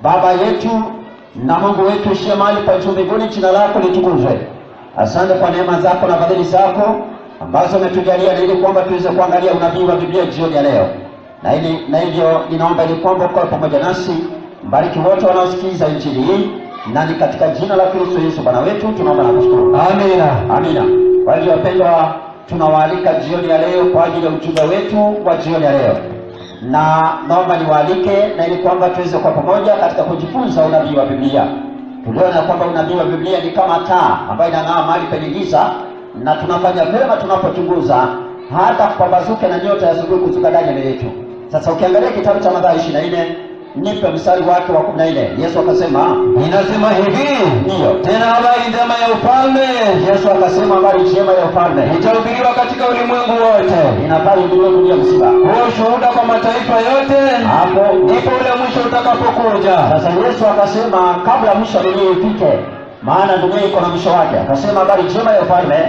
Baba yetu na Mungu wetu uliye mahali pa juu mbinguni, jina lako litukuzwe. Asante kwa neema zako na fadhili zako ambazo umetujalia ili kwamba tuweze kuangalia unabii wa Biblia jioni ya leo. Na hivyo ninaomba ili kwamba kwa pamoja nasi, mbariki wote wanaosikiliza injili hii, na ni katika jina la Kristo Yesu Bwana wetu tunaomba na kushukuru. Amina. Amina. Kwa hivyo wapendwa, tunawaalika jioni ya leo kwa ajili ya ujumbe wetu wa jioni ya leo. Na naomba niwaalike na ili kwamba tuweze kwa pamoja katika kujifunza unabii wa Biblia. Tuliona kwamba unabii wa Biblia ni kama taa ambayo inang'aa mahali penye giza, na tunafanya vyema tunapochunguza hata kupambazuke na nyota ya asubuhi kuzuka ndani ya mioyo yetu. Sasa ukiangalia kitabu cha Mathayo 24, nipe mstari wake wa 14. Yesu akasema, inasema hivi, ndio tena habari njema ya ufalme. Yesu akasema habari njema ya ufalme itahubiriwa katika ulimwengu wote, inahubiriwa dunia mzima, kwa ushuhuda kwa mataifa yote, hapo ndipo ule mwisho utakapokuja. Sasa Yesu akasema kabla mwisho dunia ifike, maana dunia iko na mwisho wake, akasema habari njema ya ufalme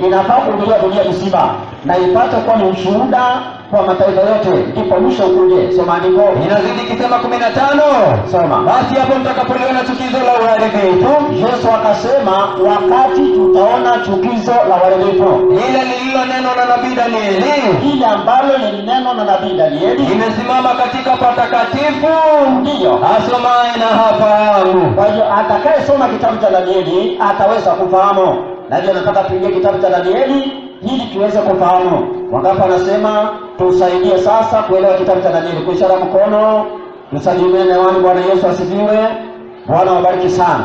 inafaa kuhubiriwa dunia mzima na ipate kuwa ni ushuhuda kwa mataifa yote, ndipo mwisho ukuje. Soma andiko. Inazidi kisema 15. Soma. Basi hapo mtakapoliona chukizo la uharibifu, Yesu akasema wakati tutaona chukizo la uharibifu, ile lililo neno na nabii Danieli, ile ambalo ni neno na nabii Danieli imesimama katika patakatifu, ndio asomaye na hafahamu. Kwa hiyo atakayesoma kitabu cha Danieli ataweza kufahamu. Na hivyo nataka tuingie kitabu cha Danieli ili tuweze kufahamu. Wangapi anasema tusaidie sasa kuelewa kitabu cha Danieli? Kwa ishara mkono tusalimiane hewani. Bwana Yesu asifiwe. Bwana wabariki sana.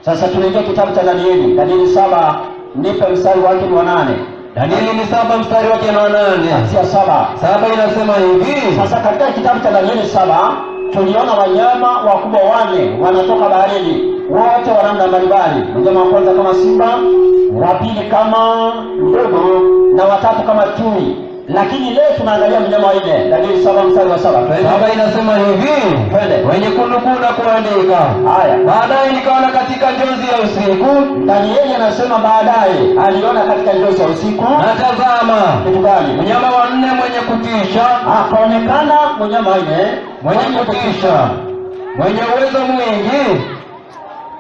Sasa tunaingia kitabu cha Danieli. Danieli 7, nipe mstari wake wa 8. Danieli ni 7 mstari wake wa 8. Anzia 7. 7 inasema hivi. Sasa katika kitabu cha Danieli 7 tuliona wanyama wakubwa 4 wanatoka baharini, wote wa namna mbalimbali. Mnyama wa kwanza kama simba, wa pili kama ndogo, na watatu kama chui. Lakini leo tunaangalia mnyama wa 4. Danieli 7 mstari wa 7. 7 inasema hivi, wenye kunukuu na kuandika. Haya, baadaye nikaona katika njozi ya usiku. Danieli anasema baadaye aliona katika njozi ya usiku, na tazama, kitu gani? mnyama wa 4 mwenye kutisha. Akaonekana mnyama wa 4 mwenye kutisha, mwenye uwezo mwingi,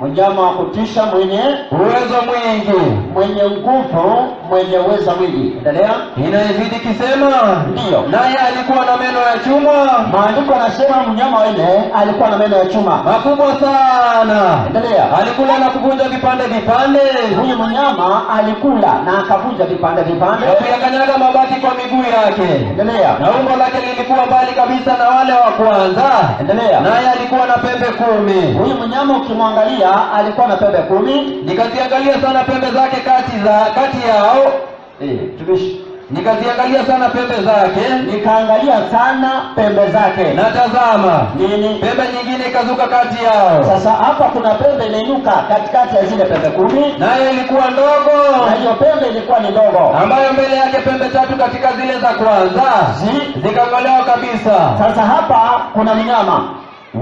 mnyama wa kutisha, mwenye uwezo mwingi, mwenye nguvu, mwenye uwezo mwingi. Endelea. inazidi kisema, ndio, naye alikuwa na meno ya chuma. Maandiko yanasema mnyama wa 4 alikuwa na meno ya chuma makubwa sana. Endelea. alikula na kuvunja vipande vipande. Huyu mnyama alikula na akavunja vipande vipande, na kuyakanyaga mabaki kwa miguu yake. Endelea. Na umbo lake lilikuwa mbali kabisa na wale wa kwanza. Endelea. Naye alikuwa na pembe 10. Huyu mnyama ukimwangalia alikuwa na pembe 10. Nikaziangalia sana pembe zake kati yao. Tumishi. Nikaziangalia sana pembe zake. Nikaangalia sana pembe zake. Na tazama, nini? Pembe nyingine ikazuka kati yao. Sasa hapa kuna pembe imeinuka katikati ya zile pembe 10. Nayo ilikuwa ndogo. Na hiyo pembe ilikuwa ni ndogo, ambayo mbele yake pembe 3 katika zile za kwanza zikang'olewa kabisa. Sasa hapa kuna mnyama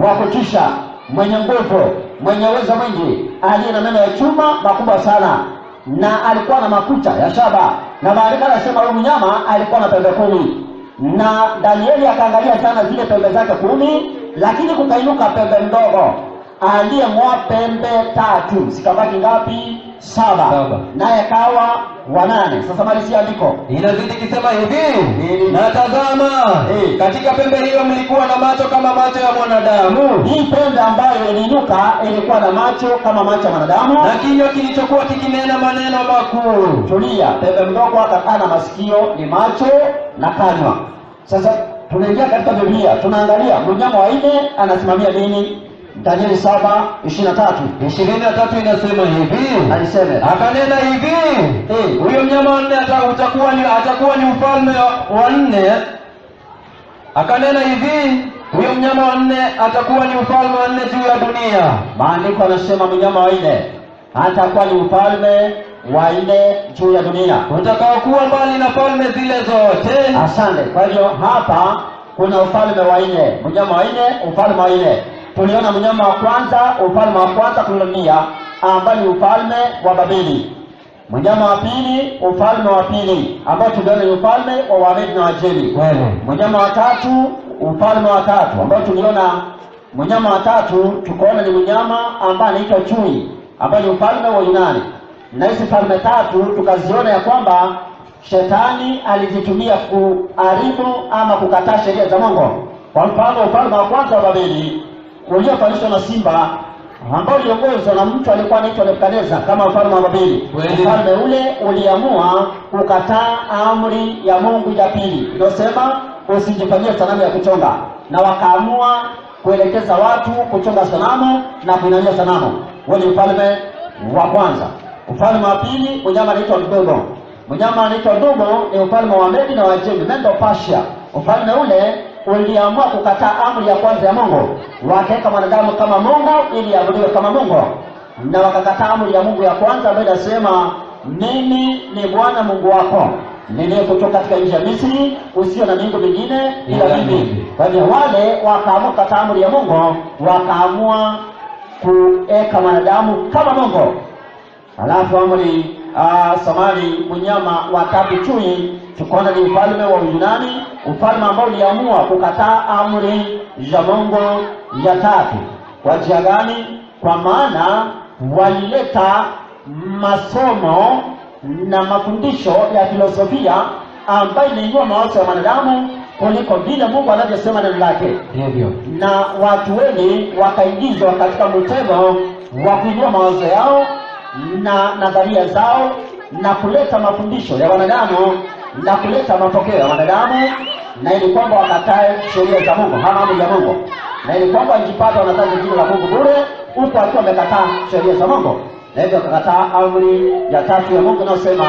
wa kutisha, mwenye nguvu, mwenye uwezo mwingi, aliye na meno ya chuma makubwa sana, na alikuwa na makucha ya shaba. Na maandiko yanasema huyu mnyama alikuwa na pembe 10. Na Danieli akaangalia sana zile pembe zake 10, lakini kukainuka pembe ndogo aliyeng'oa pembe 3, zikabaki ngapi? 7. Naye kawa wa 8. Sasa malizia andiko. Inazidi kisema hivi, na tazama, katika pembe hiyo mlikuwa na macho kama macho ya mwanadamu. Hii pembe ambayo iliinuka ilikuwa na macho kama macho ya mwanadamu, na kinywa kilichokuwa kikinena maneno makuu. Tulia. Pembe mdogo akakaa na masikio, ni macho na kanywa. Sasa tunaingia katika Biblia, tunaangalia mnyama wa 4 anasimamia nini? Danieli 7:23 inasema hivi, alisema akanena hivi, huyo mnyama wa 4 atakuwa ni ufalme wa 4. Akanena hivi, huyo mnyama wa 4 atakuwa ni ufalme wa 4 juu ya dunia. Maandiko yanasema mnyama wa 4 atakuwa ni ufalme wa 4 juu ya dunia, utakaokuwa mbali na falme zile zote. Asante. Kwa hivyo hapa kuna ufalme wa 4, mnyama wa 4, ufalme wa 4. Tuliona mnyama wa kwanza, ufalme wa kwanza dunia, ambao ni ufalme wa Babeli. Mnyama wa pili, ufalme wa pili, ambao tuliona ni ufalme wa Wamedi na Wajemi. Mnyama wa tatu, ufalme wa tatu, ambao tuliona Mnyama wa tatu tukaona ni mnyama ambaye anaitwa chui, ambaye ni ufalme wa Yunani. Na hizi falme tatu tukaziona ya kwamba shetani alizitumia kuharibu ama kukataa sheria za Mungu. Kwa mfano, ufalme wa kwanza wa Babeli uliofanyishwa na simba, ambao uliongozwa na mtu alikuwa anaitwa Nebukadneza kama ufalme wa Babeli. Ufalme ule uliamua kukataa amri ya Mungu ya pili inayosema usijifanyie sanamu ya kuchonga, na wakaamua kuelekeza watu kuchonga sanamu na kuinamia sanamu. Huo ni ufalme wa kwanza. Ufalme wa pili, mnyama anaitwa Dugo. Mnyama anaitwa Dugo ni ufalme wa Medi na Wajemi, Medo Persia. Ufalme ule uliamua kukataa amri ya kwanza ya Mungu, wakaweka mwanadamu kama Mungu ili abudiwe kama Mungu, na wakakataa amri ya Mungu ya kwanza ambayo inasema mimi ni Bwana Mungu wako niliyekutoka katika nchi ya Misri, usio na miungu mingine ila mimi. Kwa hivyo wale wakaamua kukataa amri ya Mungu, wakaamua kuweka mwanadamu kama Mungu. Alafu amri samani mnyama wa tatu chui, tukaona ni ufalme wa Yunani, ufalme ambao uliamua kukataa amri ya Mungu ya tatu. Kwa njia gani? Kwa maana walileta masomo na mafundisho ya filosofia ambayo iliinua mawazo ya wanadamu kuliko vile Mungu anavyosema neno lake. Ndivyo. Na watu wengi wakaingizwa katika mtego wa kuinua mawazo yao na nadharia zao na kuleta mafundisho ya wanadamu na kuleta mapokeo ya wanadamu, na ili kwamba wakatae sheria za Mungu ama amri ya Mungu, na ili kwamba wajipata wanataja jina la Mungu bure huku akiwa wamekataa sheria za Mungu. Na hivyo wakakataa amri ya tatu ya Mungu inayosema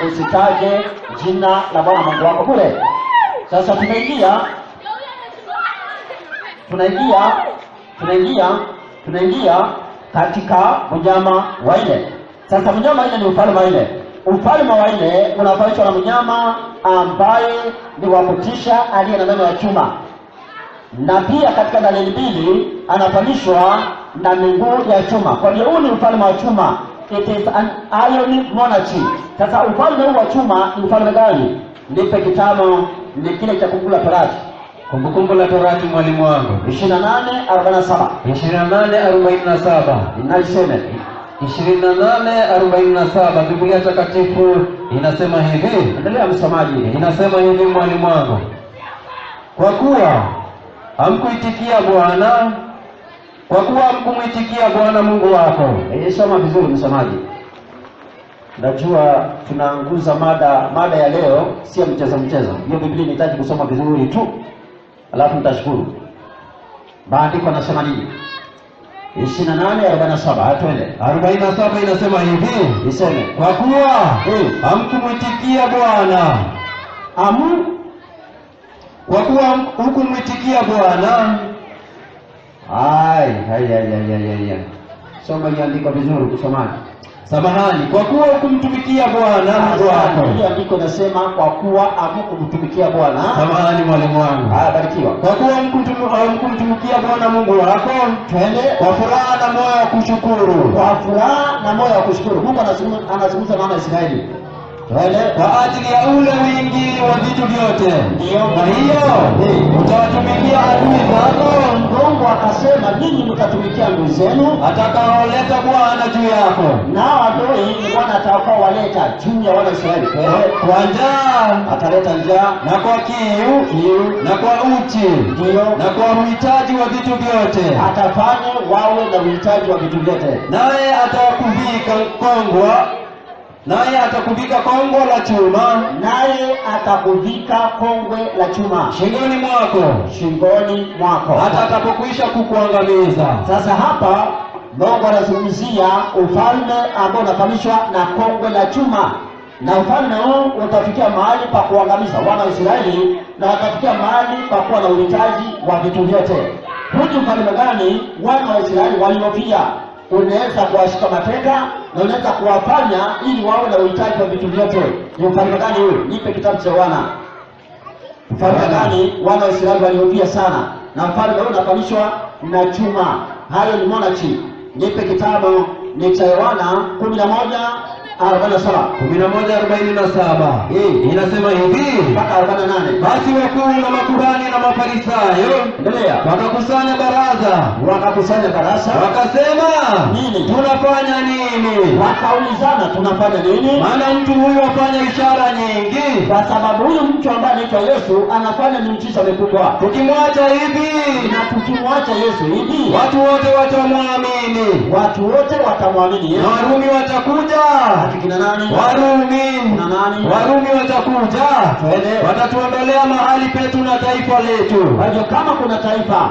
usitaje jina la Bwana Mungu wako bure. Sasa tunaingia katika mnyama wa nne. Sasa mnyama wa nne ni ufalme wa nne. Ufalme wa nne unafanishwa na mnyama ambaye ni wa kutisha aliye na meno ya chuma, na pia katika Danieli 2 anafanishwa na miguu ya chuma. Kwa hiyo huu ni ufalme wa chuma, it is an iron monarchy. Sasa ufalme huu wa chuma ni ufalme gani? Nipe kitabu ni kile cha Kumbukumbu la Torati. Kumbukumbu la Torati, mwalimu wangu, 28:47. 28:47 Inalisema 28:47 Biblia Takatifu inasema hivi. Endelea msomaji. Inasema hivi, mwalimu wangu, kwa kuwa hamkuitikia Bwana, kwa kuwa hamkumwitikia Bwana Mungu wako. Soma vizuri msomaji. Najua tunaanguza mada ya leo, sio mchezo. Hiyo Biblia inahitaji kusoma vizuri tu, alafu mtashukuru. Maandiko yanasema nini? 28:47. Twende. 47 inasema hivi. Iseme, kwa kuwa hamkumwitikia Bwana, kwa kuwa hukumwitikia Bwana. Ai. Soma hiyo andiko vizuri kusomaji. Samahani, kwa kuwa hukumtumikia Bwana Mungu wako. Hiyo andiko nasema kwa kuwa hamkumtumikia Bwana. Samahani mwalimu wangu. Barikiwa. Kwa kuwa hamkumtumikia Bwana Mungu wako. Twende. Kwa furaha na moyo wa kushukuru. Kwa furaha na moyo wa kushukuru. Mungu anazungumza na Israeli. Twende. Kwa ajili ya ule wingi wa vitu vyote. Ndio. Kwa hiyo utawatumikia adui zako. Mungu akasema ninyi mtatumikia adui zenu atakaoleta Bwana juu yako. Nao adui ni Bwana atakaowaleta juu ya wana Israeli. Kwa njaa ataleta njaa, na kwa kiu, na kwa uchi, ndio, na kwa uhitaji wa vitu vyote. Atafanya wawe na uhitaji wa vitu vyote. Naye atakuvika kongwa la chuma. Naye atakuvika kongwe la chuma shingoni mwako hata atakapokwisha kukuangamiza. Sasa hapa Mungu anazungumzia ufalme ambao unafanishwa na kongwe la chuma, na ufalme huu utafikia mahali pa kuangamiza wana wa Israeli, na watafikia mahali pa kuwa na uhitaji wa vitu vyote. Huu ufalme gani wana wa Israeli waliofia? Unaweza kuwashika mateka na unaweza kuwafanya ili wawe na uhitaji wa vitu vyote. Ni ufalme gani huo? Nipe kitabu cha Wana. Ufalme gani wana wa Israeli waliofia sana, na ufalme huu unafanishwa na chuma? Hayo ni monarchy. Nipe kitabu ni cha Yohana 47. 11:47 inasema hivi mpaka 48. basi wakuu na makuhani na mafarisayo Endelea. wakakusanya baraza wakasema, nini? tunafanya nini? Wakaulizana, tunafanya nini? Maana mtu huyu afanya ishara nyingi, Kwa sababu huyu mtu ambaye anaitwa Yesu anafanya miujiza mikubwa, tukimwacha hivi na tukimwacha Yesu hivi watu wote watamwamini, watu wote watamwamini na Yesu. Warumi watakuja. Kina nani? Warumi watakuja, Twende. watatuondolea mahali petu na taifa letu. Kwa hivyo kama kuna taifa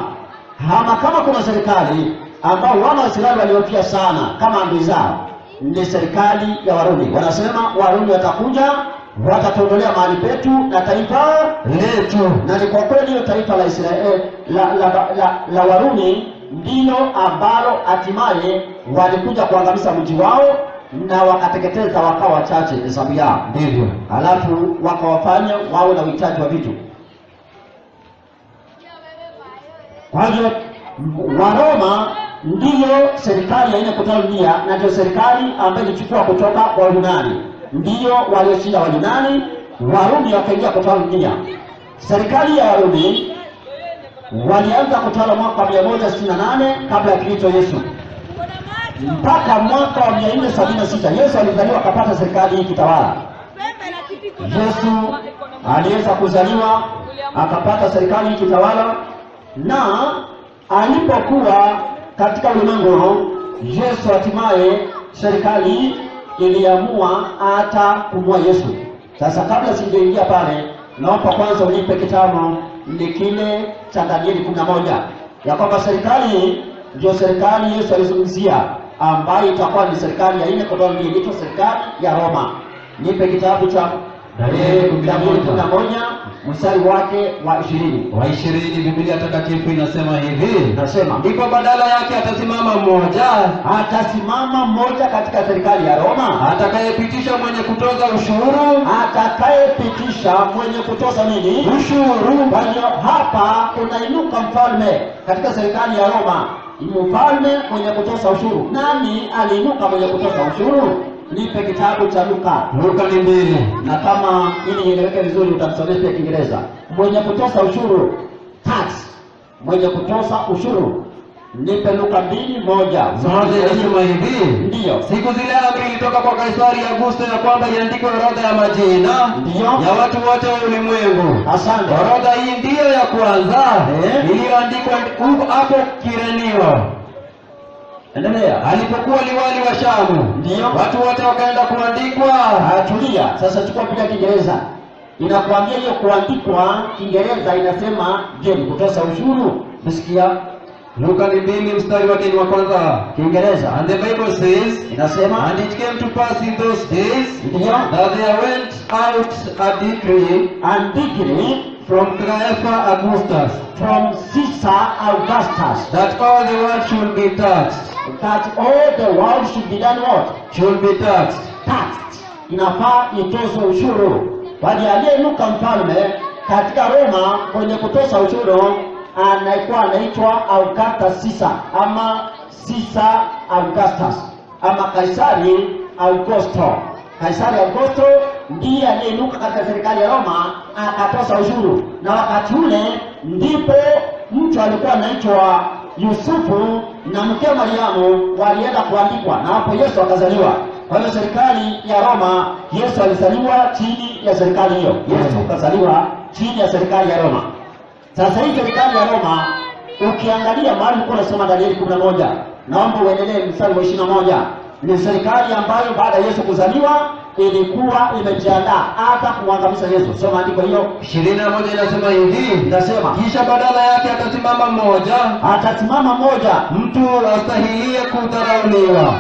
ama kama kuna serikali ambao wana Waisraeli waliofia sana kama amri zao, ni serikali ya Warumi. Wanasema Warumi watakuja, watatuondolea mahali petu na taifa letu. Na ni kwa kweli hiyo taifa la Israeli la Warumi ndilo ambalo hatimaye walikuja kuangamiza mji wao na wakateketeza wakawa wachache hesabu yao, Ndivyo. halafu wakawafanya wawe na uhitaji wa vitu. Kwa hivyo Waroma ndiyo serikali ya nne kutoka dunia, na ndio serikali ambayo ilichukua kutoka kwa Yunani. Ndiyo walioshinda wa Yunani, Warumi wakaingia kutoka dunia. Serikali ya Warumi walianza kutawala mwaka wa 168 kabla ya Kristo Yesu mpaka mwaka wa 476. Yesu alizaliwa akapata serikali hii kitawala. Yesu aliweza kuzaliwa akapata serikali hii kitawala, na alipokuwa katika ulimwengu, Yesu hatimaye serikali iliamua hata kumua Yesu. Sasa kabla sijaingia pale, naomba kwanza unipe kitabu ni kile cha Danieli 11 ya kwamba serikali ndio serikali Yesu alizungumzia, ambayo itakuwa ni serikali ya nne kutoka dunia, inaitwa serikali ya Roma. Nipe kitabu cha Danieli 11 mstari wake wa 20. Biblia takatifu inasema hivi, Nasema ndipo badala yake atasimama mmoja katika serikali ya Roma atakayepitisha mwenye kutoza ushuru. atakayepitisha mwenye kutoza nini? Ushuru. Kwa hiyo hapa kunainuka mfalme katika serikali ya Roma, mfalme mwenye kutoza ushuru. Nani aliinuka mwenye kutoza ushuru? Nipe kitabu cha Luka. Luka 2. Na kama ili ieleweke vizuri utamsomea pia Kiingereza. Mwenye kutoza ushuru, tax, mwenye kutoza ushuru. Nipe Luka 2:1. Zote inasema hivi, Ndiyo. siku zile amri ilitoka kwa Kaisari Augusto ya kwamba iandikwe orodha ya majina Ndiyo. ya watu wote wa ulimwengu. Asante. Orodha hii ndiyo ya kwanza iliyoandikwa hapo Kirenio. Endelea. Alipokuwa liwali wa Shamu, Ndiyo. watu wote wakaenda kuandikwa. Tulia. Sasa chukua pia Kiingereza. Inakuambia hiyo kuandikwa Kiingereza inasema je, kutoza ushuru? Msikia? Luka 2 mstari wake ni wa kwanza. Kiingereza. And the Bible says, Inasema and it came to pass in those days Ndiyo. that there went out a decree and decree from Caiaphas Augustus from Caesar Augustus that all the world should be taxed. that all the world should be done what? Should be taxed. Taxed. Inafaa itozwe ushuru. Bali aliyeinuka mfalme katika Roma kwenye kutoza ushuru anaitwa Augustus Caesar, ama Caesar Augustus, ama Kaisari Augusto. Kaisari Augusto ndiye aliyeinuka katika serikali ya Roma akatoza ushuru, na wakati ule ndipo mtu alikuwa anaitwa Yusufu na mke Mariamu walienda kuandikwa, na hapo Yesu akazaliwa. Kwa hiyo serikali ya Roma, Yesu alizaliwa chini ya serikali hiyo. Yesu akazaliwa chini ya serikali ya Roma. Sasa hii serikali ya Roma ukiangalia mahali ulikuwa unasoma Danieli 11, naomba uendelee mstari wa 21. Ni serikali ambayo baada ya Yesu kuzaliwa ilikuwa imejiandaa hata kumwangamiza Yesu. Soma andiko hiyo. 21 inasema hivi, Inasema kisha badala yake atasimama mmoja, mtu astahilie kudharauliwa,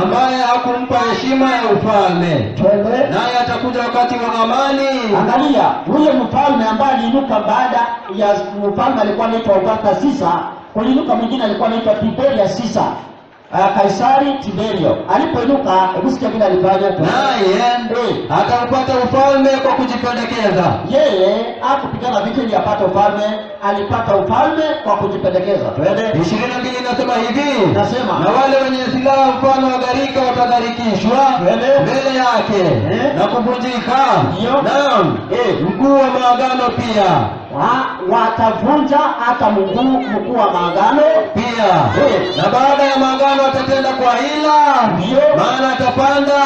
ambaye hakumpa heshima ya ufalme, twende. naye atakuja wakati wa amani. Angalia, huyo mfalme ambaye aliinuka baada ya mfalme alikuwa anaitwa Augustus Caesar, kuliinuka mwingine alikuwa anaitwa Tiberius Caesar. Kaisari Tiberio alipoinuka, hebu sikia vile alifanya. Naye ataupata ufalme kwa kujipendekeza. Yeye hakupigana vita ili apate ufalme, alipata ufalme kwa kujipendekeza. Twende 22 inasema hivi, nasema na wale wenye silaha mfano wa gharika watagharikishwa mbele yake na kuvunjika. Naam, mkuu wa maagano pia watavunja hata mkuu wa maagano pia. Na baada ya maagano atatenda kwa hila, maana atapanda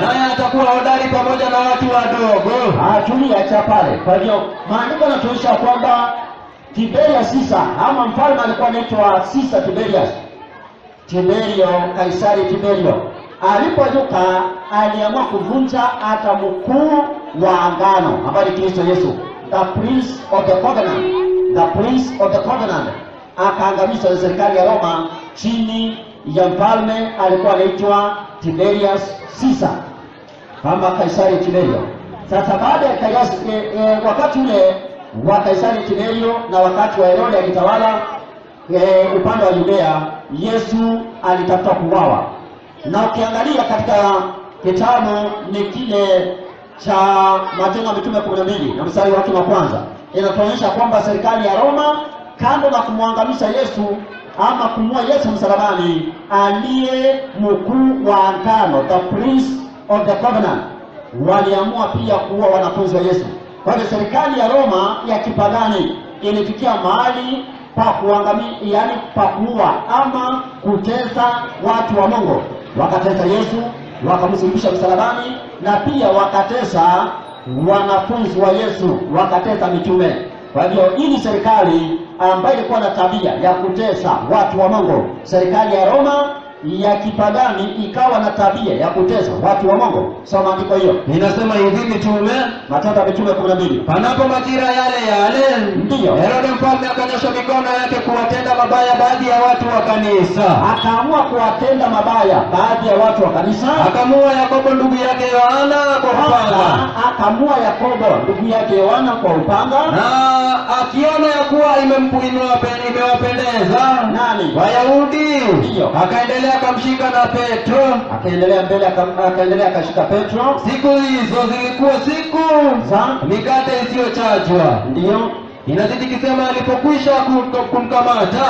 naye atakuwa hodari pamoja na watu wadogo. Tulia cha pale. Kwa hivyo maandiko yanatuonyesha kwamba Tiberius Caesar ama mfalme alikuwa anaitwa Caesar Tiberius, Tiberio Kaisari Tiberio, alipojuka aliamua kuvunja hata mkuu wa agano ambaye ni Kristo Yesu, the prince of the covenant, the prince of the covenant. Akaangamiza serikali ya Roma chini ya mfalme alikuwa anaitwa Tiberius Caesar kama Kaisari Tiberio. Sasa baada ya wakati ule wa Kaisari Tiberio na wakati wa Herode akitawala upande wa Judea, Yesu alitafuta kuuawa. Na ukiangalia katika kitabu ni kile cha Matendo ya Mitume 12 na mstari wake wa kwanza, inatuonyesha kwamba serikali ya Roma, kando na kumwangamiza Yesu ama kumua Yesu msalabani, aliye mkuu wa agano, the prince of the covenant, waliamua pia kuua wanafunzi wa Yesu. Kwa hiyo serikali ya Roma ya kipagani ilifikia mahali pa kuangamia, yani pa kuua ama kutesa watu wa Mungu. Wakatesa Yesu, wakamsulubisha msalabani, na pia wakatesa wanafunzi wa Yesu, wakatesa mitume. Kwa hivyo hii serikali ambayo ilikuwa na tabia ya kutesa watu wa Mungu, serikali ya Roma ya kipagani ikawa na tabia ya kutesa watu wa Mungu. Soma maandiko hiyo. Inasema hivi mitume, Matendo ya Mitume 12. Panapo majira yale ndiyo Herode mfalme akanyosha mikono yake kuwatenda mabaya baadhi ya watu wa kanisa. Akaamua kuwatenda mabaya baadhi ya watu wa kanisa. Akamua Yakobo ndugu yake Yohana kwa upanga. Akamua Yakobo ndugu yake Yohana kwa upanga. Na akiona ya kuwa imewapendeza nani? Wayahudi. Akaendelea akamshika na Petro. Akaendelea akashika Petro. Siku hizo zilikuwa siku za mikate isiyochajwa. Ndiyo. Inazidi kisema alipokwisha kumkamata,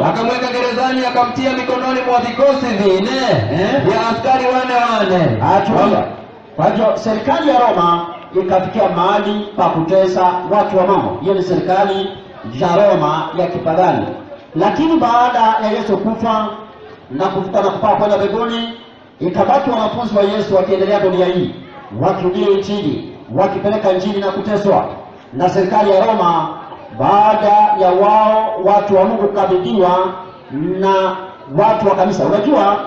akamweka gerezani, akamtia mikononi mwa vikosi vine vya askari wane. Kwa hivyo serikali ya Roma ikafikia mahali pa kutesa watu wa Mungu. Hiyo ni serikali ya Roma ya kipagani. Lakini baada ya Yesu kufa na kufuka na kupaa kwenda mbinguni, ikabaki wanafunzi wa Yesu wakiendelea dunia hii, wakihubiri Injili, wakipeleka Injili na kuteswa na serikali ya Roma. Baada ya watu wa Mungu kukabidhiwa na watu wa kanisa. Unajua,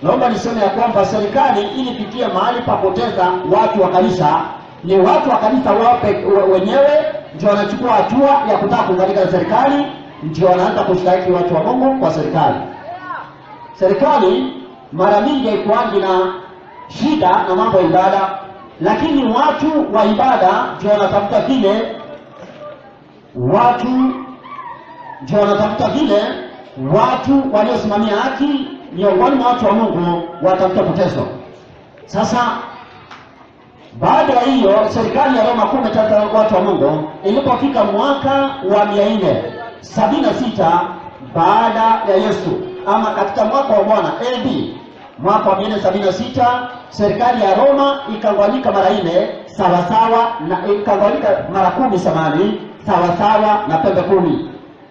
naomba niseme ya kwamba serikali ilifikia mahali pa kutesa watu wa kanisa. Ni watu wa kanisa wenyewe ndio wanachukua hatua ya kutaka kuunganika na serikali, ndio wanaanza kushiriki watu wa Mungu kwa serikali. Serikali mara nyingi haikuangi na shida na mambo ya ibada, lakini watu wa ibada ndio wanatafuta vile watu waliosimamia haki miongoni mwa watu wa Mungu watafuta kuteswa. Sasa baada ya hiyo serikali ya Roma kumetesa watu wa Mungu. Ilipofika mwaka wa 476 baada ya Yesu, ama katika mwaka wa Bwana AD, mwaka wa 476, serikali ya Roma ikagawanyika mara 4 sawasawa, na ikagawanyika mara 10 samani sawasawa na pembe 10.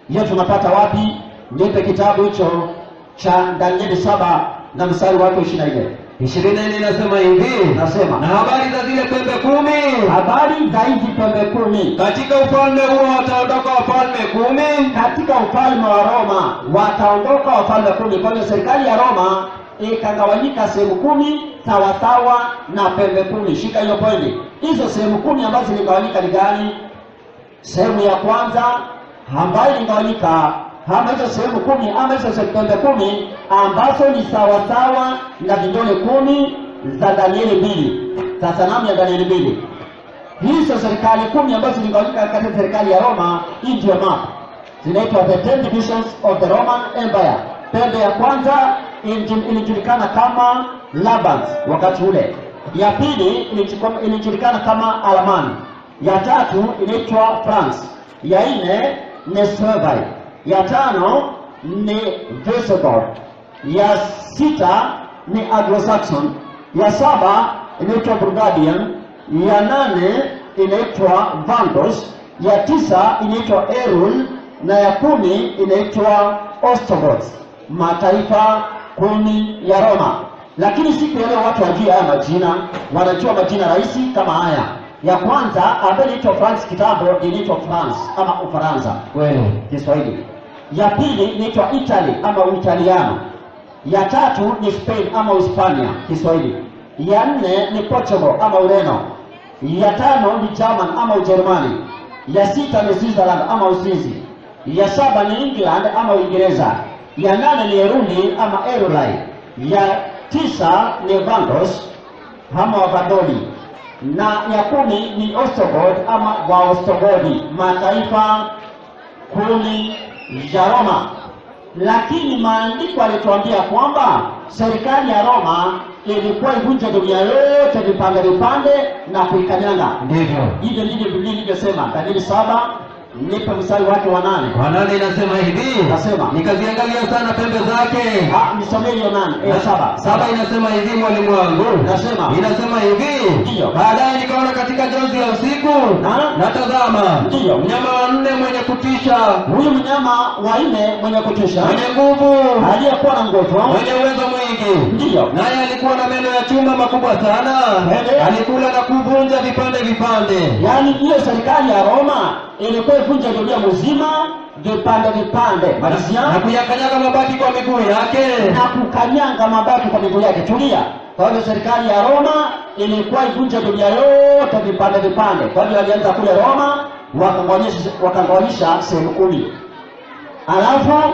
Hiyo tunapata wapi? Nipe kitabu hicho cha Danieli 7 na mstari wake 24. 24 inasema hivi, nasema, na habari za zile pembe 10, habari za hizi pembe 10, katika ufalme huo wataondoka wafalme 10. Katika ufalme wa Roma wataondoka wafalme 10. Kwa hiyo serikali ya Roma ikagawanyika sehemu 10 sawasawa na pembe 10. Shika hiyo pointi. Hizo sehemu 10 ambazo ziligawanyika ni gani? Sehemu ya kwanza ambayo iligawanyika, ama hizo sehemu 10 ama hizo pembe 10 ambazo ni sawasawa na vidole 10 za Danieli 2, za sanamu ya Danieli 2. Hizo serikali 10 ambazo ziligawanyika katika serikali ya Roma, hii ndio map. Zinaitwa the 10 divisions of the Roman Empire. Pembe ya kwanza ilijulikana kama Labans wakati ule. Ya pili ilijulikana kama Alamani. Ya tatu inaitwa France. Ya 4 ni Servile, ya 5 ni Visigoth, ya 6 ni Anglo-Saxon, ya 7 inaitwa Burgundian, ya 8 inaitwa Vandals, ya 9 inaitwa Erul, na ya 10 inaitwa Ostrogoths. Mataifa 10 ya Roma. Lakini siku ya leo watu wajua haya majina, wanajua majina rahisi kama haya. Ya kwanza ambayo inaitwa France, kitambo inaitwa France ama Ufaransa Kweli. Kiswahili. Ya pili inaitwa Italy ama Uitaliano. Ya 3 ni Spain ama Hispania Kiswahili. Ya 4 ni Portugal ama Ureno. Ya 5 ni German ama Ujerumani. Ya 6 ni Switzerland ama Uswizi. Ya 7 ni England ama Uingereza. Ya 8 ni Erundi ama Erulai. Ya 9 ni Vandals ama Wavandoli, na ya 10 ni Ostrogoth ama Waostrogothi. Mataifa 10 ya Roma. Lakini maandiko yalituambia kwamba serikali ya Roma ilikuwa ivunje dunia yote vipande vipande na kuikanyanga. Ndivyo. Hivyo ndivyo Biblia ilivyosema. Danieli 7 nipe mstari wake wa 8. Wa 8 inasema hivi. Nasema, nikaziangalia sana pembe zake. Nisomee hiyo 8, 7. 7 inasema hivi mwalimu wangu. Nasema. Inasema hivi. Ndiyo. Baadaye nikaona katika jozi ya usiku na tazama, Ndiyo. mnyama wa 4 mwenye kutisha. Huyu mnyama wa 4 mwenye kutisha, Mwenye nguvu, aliyekuwa na nguvu, mwenye uwezo mwingi. Ndiyo. Naye alikuwa na meno ya chuma makubwa sana. Alikula na kuvunja vipande vipande. Yaani hiyo serikali ya Roma ilikuwa ivunja dunia mzima vipande vipande, Na kuyakanyaga mabaki kwa miguu yake. na kukanyanga mabaki kwa miguu yake. Tulia. Kwa hiyo serikali ya Roma ilikuwa ivunja dunia yote vipande vipande. Kwa hiyo walianza kule Roma, wakangawanyisha sehemu 10. Alafu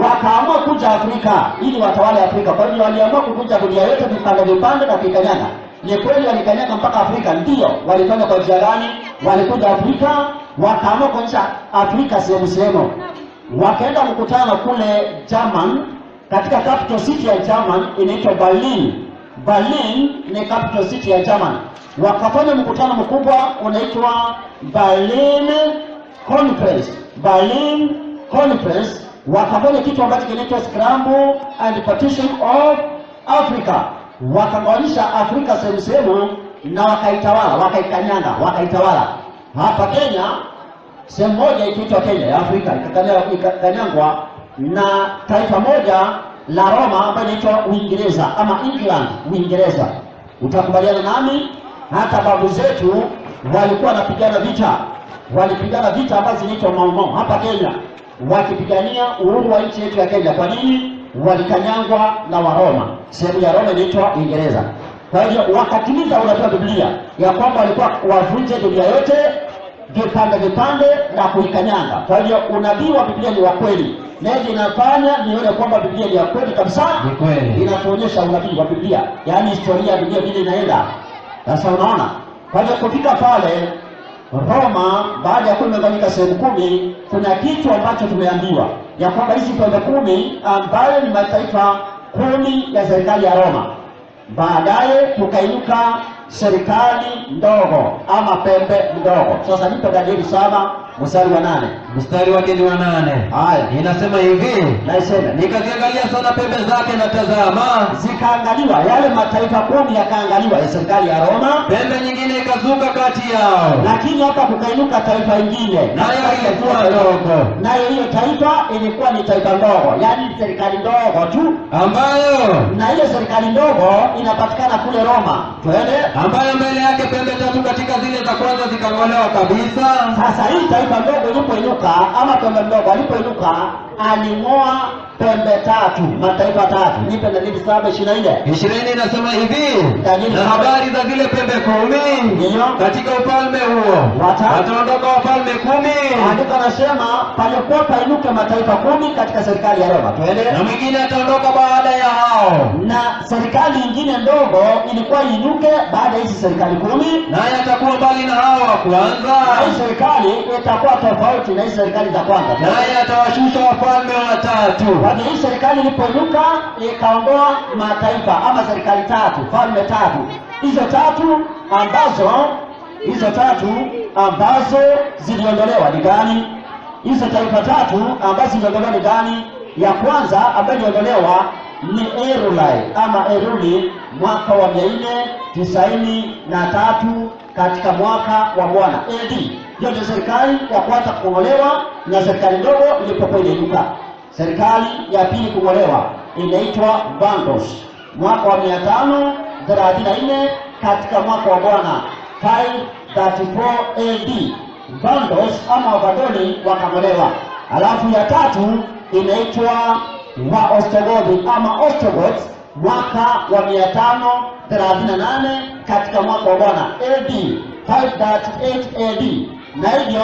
wakaamua kuja Afrika ili watawale Afrika. Kwa hiyo waliamua kuvunja dunia yote vipande vipande na kuikanyaga. Ni kweli walikanyaga mpaka Afrika, ndio. Walifanya kwa njia gani? Walikuja Afrika, wakaamua kuonyesha Afrika sehemu sehemu. Wakaenda mkutano kule German, katika capital city ya German inaitwa Berlin. Berlin ni capital city ya German. Wakafanya mkutano mkubwa unaitwa Berlin Conference. Berlin Conference. Wakafanya kitu ambacho kinaitwa Scramble and Partition of Africa. Wakagawanyisha Afrika sehemu sehemu na wakaitawala, wakaikanyanga, wakaitawala. Hapa Kenya sehemu moja ikiitwa Kenya ya Afrika ikakanyangwa na taifa moja la Roma ambayo inaitwa Uingereza ama England, Uingereza. Utakubaliana nami, hata babu zetu walikuwa wanapigana vita, walipigana vita ambazo zinaitwa Mau Mau hapa Kenya, wakipigania uhuru wa nchi yetu ya Kenya. Kwa nini? Walikanyangwa na Waroma. Sehemu ya Roma inaitwa Uingereza. Kwa hiyo wakatimiza unapewa Biblia ya kwamba walikuwa wavunje dunia yote vipande vipande na kuikanyanga. Kwa hiyo unabii wa Biblia ni wa kweli. Ndio inafanya nione kwamba Biblia ni ya kweli kabisa. Ni kweli. Inatuonyesha unabii wa Biblia, yaani historia ya Biblia vile inaenda. Sasa unaona? Kwa hiyo kufika pale Roma, baada ya kuimegawanyika sehemu 10, kuna kitu ambacho tumeambiwa ya kwamba hizi pembe 10 ambayo ni mataifa 10 ya serikali ya Roma. Baadaye tukainuka serikali ndogo ama pembe ndogo. Sasa nipo Danieli 7 mstari wa 8. Mstari wake ni wa 8. Haya. Inasema hivi. Naisema, nikaziangalia sana pembe zake na tazama, zikaangaliwa yale mataifa 10 yakaangaliwa ya serikali ya Roma, pembe nyingine ikazuka kati yao, lakini hapa kukainuka taifa lingine, nayo ilikuwa ndogo. nayo hiyo taifa ilikuwa ni taifa ndogo, yaani serikali ndogo tu, ambayo na hiyo serikali ndogo inapatikana kule Roma. Twende. ambayo mbele yake pembe 3 katika zile za kwanza zikang'olewa kabisa. Sasa hii taifa ndogo ilipoinuka ama pembe ndogo alipoinuka, aling'oa pembe 3, mataifa 3. Nipe Danieli 7:24. 20 inasema hivi, Danieli na habari za zile pembe 10 Ndiyo. katika ufalme huo wataondoka wafalme 10, Andiko nasema palikuwa painuke mataifa 10 katika serikali ya Roma. Twende. na mwingine ataondoka baada ya hao, Na serikali nyingine ndogo ilikuwa inuke baada ya hizi serikali 10, naye atakuwa mbali na hao wa na kwanza, hii serikali itakuwa tofauti na hizi serikali za kwanza. naye atawashusha wafalme 3. Kwa hii serikali ilipoinuka ikaondoa mataifa ama serikali 3, falme 3. Hizo tatu ambazo ziliondolewa ni gani? hizo taifa tatu ambazo ziliondolewa ni gani? Ya kwanza ambayo iliondolewa ni Erulai ama Eruli mwaka wa 493 katika mwaka wa Bwana AD. Hiyo ndio serikali ya kwanza kung'olewa, na serikali ndogo ilipokuwa inainuka. Serikali ya pili kung'olewa inaitwa Bandos mwaka wa 534 katika mwaka wa Bwana 534 AD. Bandos ama Wabadoni wakang'olewa. Alafu ya tatu inaitwa Ostrogothi ama Ostrogoths mwaka wa 538 katika mwaka wa Bwana AD 538 AD. Na hivyo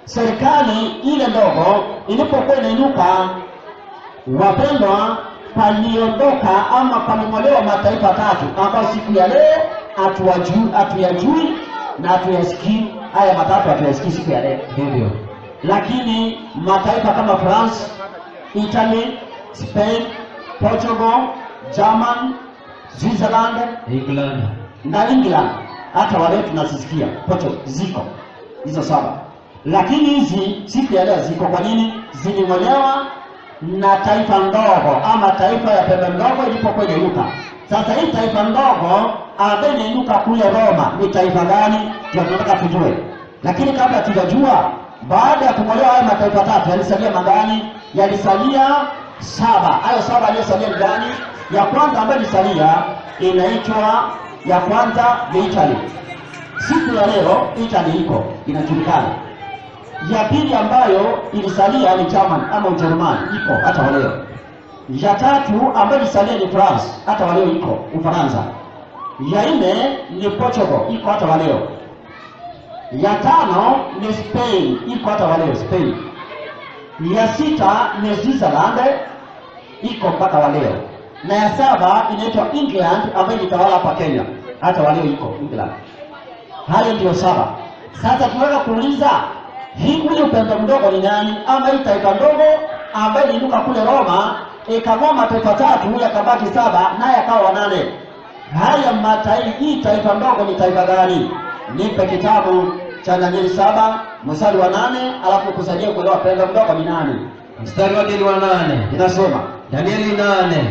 serikali ile ndogo ilipokuwa inainuka, wapendwa, paliondoka ama paling'olewa mataifa tatu ambayo siku ya leo hatuyajui na hatuyasikii. Haya matatu hatuyasikii siku ya leo. Hivyo lakini mataifa kama France, Italy, Spain, Portugal, German, Switzerland, England na England, hata wale tunazisikia Portugal ziko hizo 7. Lakini hizi siku ya leo ziko. Kwa nini? Ziling'olewa na taifa ndogo ama taifa ya pembe ndogo ilipokuwa inainuka. Sasa hii taifa ndogo ambayo inainuka kule Roma ni taifa gani? Ndio tunataka tujue. Lakini kabla tujajua, baada ya kung'olewa haya mataifa tatu yalisalia magani? Yalisalia 7. Hayo 7 aliyosalia ni gani? Ya kwanza ambayo ilisalia inaitwa, ya kwanza ni Italy. Siku ya leo Italy iko inajulikana. Ya pili ambayo ilisalia ni German ama Ujerumani, iko hata leo. Ya tatu ambayo ilisalia ni France, hata leo iko Ufaransa. Ya 4 ni Portugal, iko hata leo. Ya 5 ni Spain, iko hata leo Spain. Ya 6 ni Switzerland, iko mpaka leo. Na ya 7 inaitwa England ambayo ilitawala hapa Kenya, hata leo iko England. Hayo ndio 7. Sasa tunataka kuuliza, hii ule upembe mdogo ni nani? Ama hii taifa ndogo ambayo iliinuka kule Roma ikang'oa mataifa tatu yakabaki 7 naye akawa 8. Haya hii taifa ndogo ni taifa gani? Nipe kitabu cha Danieli 7 mstari wa 8, alafu kusaidie kuelewa pembe mdogo ni nani. Mstari wa 8 inasema, Danieli 8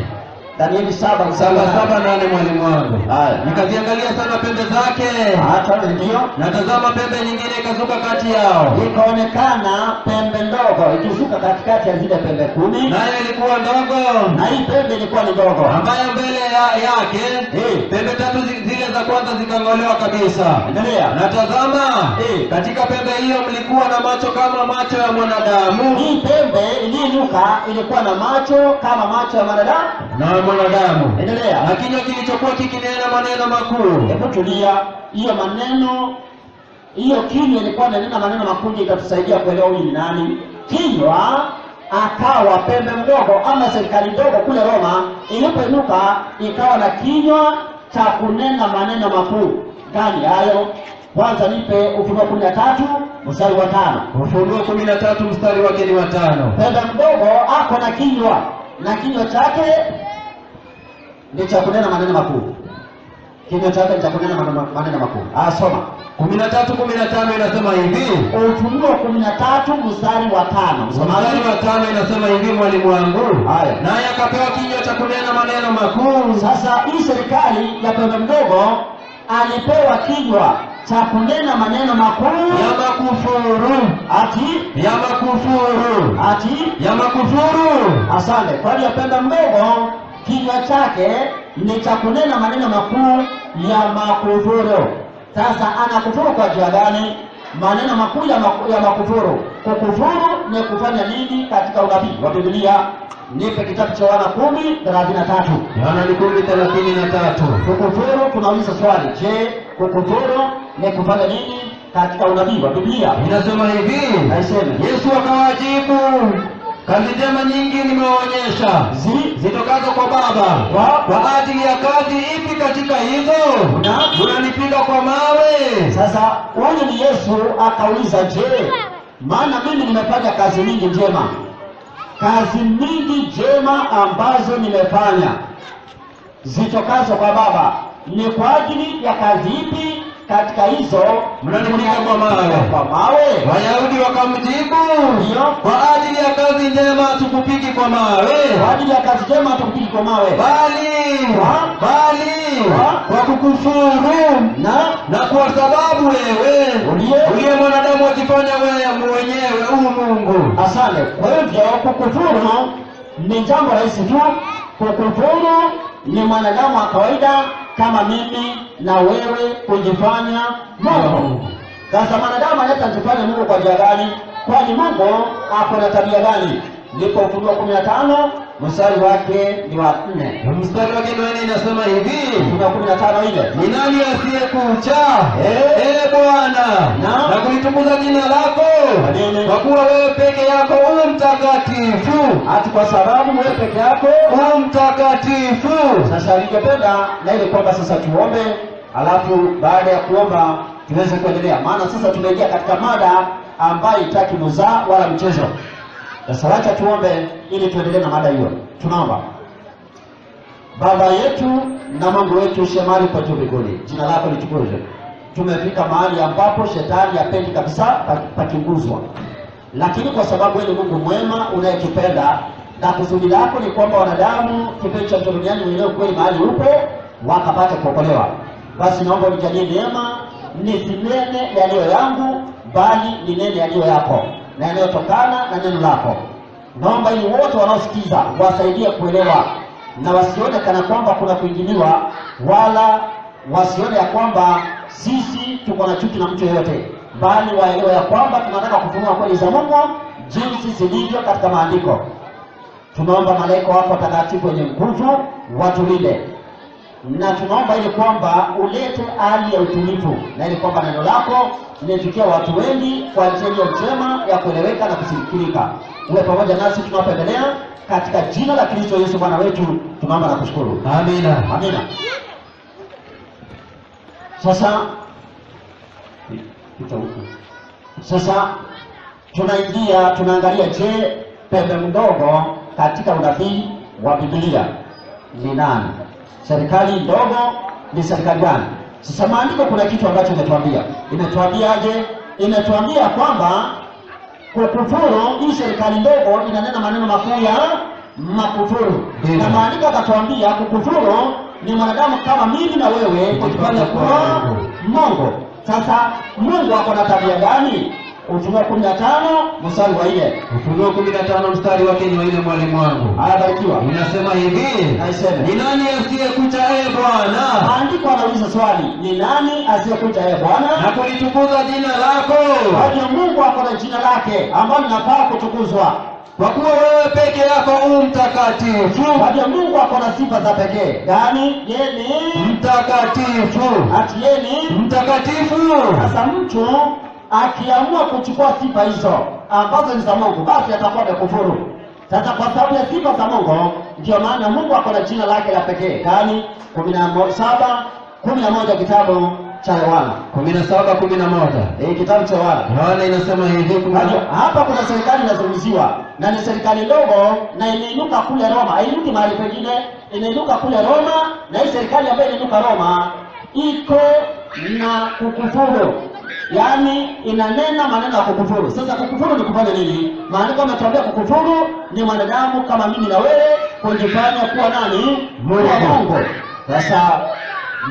Danieli 7 7:8. Mwalimu wangu, haya, nikaziangalia sana pembe zake, hata ndio natazama pembe nyingine ikazuka kati yao, ikaonekana pembe ndogo ikizuka katikati ya zile pembe 10, nayo ilikuwa ndogo, na hii pembe ilikuwa ni ndogo, ambayo mbele yake pembe tatu zile za kwanza zikang'olewa kabisa. Endelea. Natazama katika pembe hiyo mlikuwa na macho kama macho ya mwanadamu. Hii pembe iliinuka ilikuwa na macho kama macho ya mwanadamu Endelea. Na kinywa kilichokuwa kikinena maneno makuu. Hebu tulia. Hiyo maneno, hiyo kinywa ilikuwa inanena maneno makuu, itatusaidia kuelewa huyu ni nani. Kinywa akawa pembe mdogo ama serikali ndogo kule Roma ilipoinuka ikawa na kinywa cha kunena maneno makuu. Gani hayo? Kwanza nipe Ufunuo 13 mstari wa 5. Ufunuo 13 mstari wake ni wa 5. Pembe mdogo ako na kinywa, na kinywa chake ni cha kunena maneno makuu. Kinywa chake ni cha kunena maneno makuu. Soma 13:15 inasema hivi. Ufunuo 13 mstari wa 5. Mstari wa 5 inasema hivi, mwalimu wangu. Haya. Naye akapewa kinywa cha kunena maneno makuu. Sasa hii serikali ya pembe mdogo alipewa kinywa cha kunena maneno makuu ya makufuru. Ya makufuru. Asante. Kwa hiyo pembe mdogo kinywa chake ni cha kunena maneno makuu ya makufuru. Sasa anakufuru kwa njia gani? Maneno makuu ya makufuru. Kukufuru ni kufanya nini katika unabii wa Biblia? Nipe kitabu cha Yohana 10:33. Yohana 10:33. Kukufuru, tunauliza swali. Je, kukufuru ni kufanya nini katika unabii wa Biblia? Inasema hivi. Aiseme. Yesu akawajibu, kazi njema nyingi nimewaonyesha zitokazo kwa Baba. Kwa ajili ya kazi ipi katika hizo unanipiga kwa mawe? Sasa huyu ni Yesu akauliza, je, maana mimi nimefanya kazi nyingi njema. Kazi nyingi njema ambazo nimefanya zitokazo kwa Baba, ni kwa ajili ya kazi ipi katika hizo mnanung'unika kwa mawe. Wayahudi wakamjibu, kwa ajili ya kazi njema tukupigi kwa mawe, kwa ajili ya kazi njema tukupigi kwa mawe, bali kwa kukufuru na kwa sababu wewe uliye mwanadamu wakifanya wewe mwenyewe Mungu. Asante. Kwa hivyo kukufuru ni jambo rahisi tu. Kukufuru ni mwanadamu wa kawaida kama mimi na wewe kujifanya Mungu. Sasa mwanadamu anaweza kujifanya Mungu kwa njia gani? Kwani Mungu ako na tabia gani? Ndipo Ufunuo 15 mstari wake ni wa 4. Mstari wake ni wa 4 inasema hivi, Ufunuo 15 ile, ni nani asiyekucha Bwana na kulitukuza jina lako, kwa kuwa wewe peke yako mtakatifu. Ati kwa sababu wewe peke yako mtakatifu. Sasa ningependa na ile kwamba sasa tuombe, alafu baada ya kuomba tuweze kuendelea, maana sasa tumeingia katika mada ambayo itaki muzaa wala mchezo. Sasa wacha tuombe ili tuendelee na mada hiyo. Tunaomba. Baba yetu na Mungu wetu shemali kwa juu mbinguni, jina lako litukuzwe. Tumefika mahali ambapo shetani hapendi kabisa pakinguzwa, lakini kwa sababu wewe ni Mungu mwema unayetupenda na kusudi lako ni kwamba wanadamu kipindi cha duniani wenyewe kweli mahali upo wakapata kuokolewa, basi naomba unijalie neema nisinene yaliyo yangu, bali ninene yaliyo yako na yanayotokana na neno lako. Naomba ili wote wanaosikiza wasaidie kuelewa na wasione kana kwamba kuna kuingiliwa, wala wasione ya kwamba sisi tuko na chuki na mtu yeyote, bali waelewe ya kwamba tunataka kufunua kweli za Mungu jinsi zilivyo katika maandiko. Tunaomba malaika wako watakatifu wenye nguvu watulinde, na tunaomba ili kwamba ulete hali ya utulivu, na ili kwamba neno lako lifikie watu wengi kwa njia njema ya kueleweka na kusikilika. Uwe pamoja nasi tunapoendelea, katika jina la Kristo Yesu Bwana wetu tunaomba na kushukuru. Amina. Amina. Sasa tunaangalia, je, pembe mdogo katika unabii wa Biblia ni nani? Serikali ndogo ni serikali gani? Sasa maandiko kuna kitu ambacho imetuambia. Imetuambiaje? Imetuambia kwamba kukufuru, hii serikali ndogo inanena maneno makuu ya makufuru. Na maandiko akatuambia kukufuru ni mwanadamu kama mimi na wewe kujifanya kuwa Mungu. Sasa Mungu ako na tabia gani? Ufunuo 15 mstari wa 4. Ufunuo 15 mstari wake ni wa 4, mwalimu wangu. Barikiwa. Inasema hivi, naiseme, ni nani asiyekucha Bwana? Maandiko anauliza swali, ni nani asiyekucha Bwana na kulitukuza jina lako? Kwa hiyo Mungu ako na jina lake ambalo linafaa kutukuzwa, kwa kuwa wewe peke yako mtakatifu. Kwa hiyo Mungu ako na sifa za pekee. Yaani yeye ni mtakatifu. Ati yeye ni mtakatifu. Sasa mtu akiamua kuchukua sifa hizo ambazo ni za Mungu, basi atakuwa amekufuru. Sasa kwa sababu ya sifa za Mungu, ndio maana Mungu ako na jina lake la pekee. Yaani 17:11 kitabu cha Yohana 17:11. Kitabu cha Yohana inasema hivi, hapa kuna serikali inazungumziwa na ni serikali ndogo na imeinuka kule Roma. Hainuki mahali pengine, imeinuka kule Roma, na hii serikali ambayo imeinuka Roma iko na kukufuru. Yaani inanena maneno ya kukufuru. Sasa kukufuru ni kufanya nini? Maandiko yametuambia kukufuru ni mwanadamu kama mimi na wewe kujifanya kuwa nani? Mungu. Sasa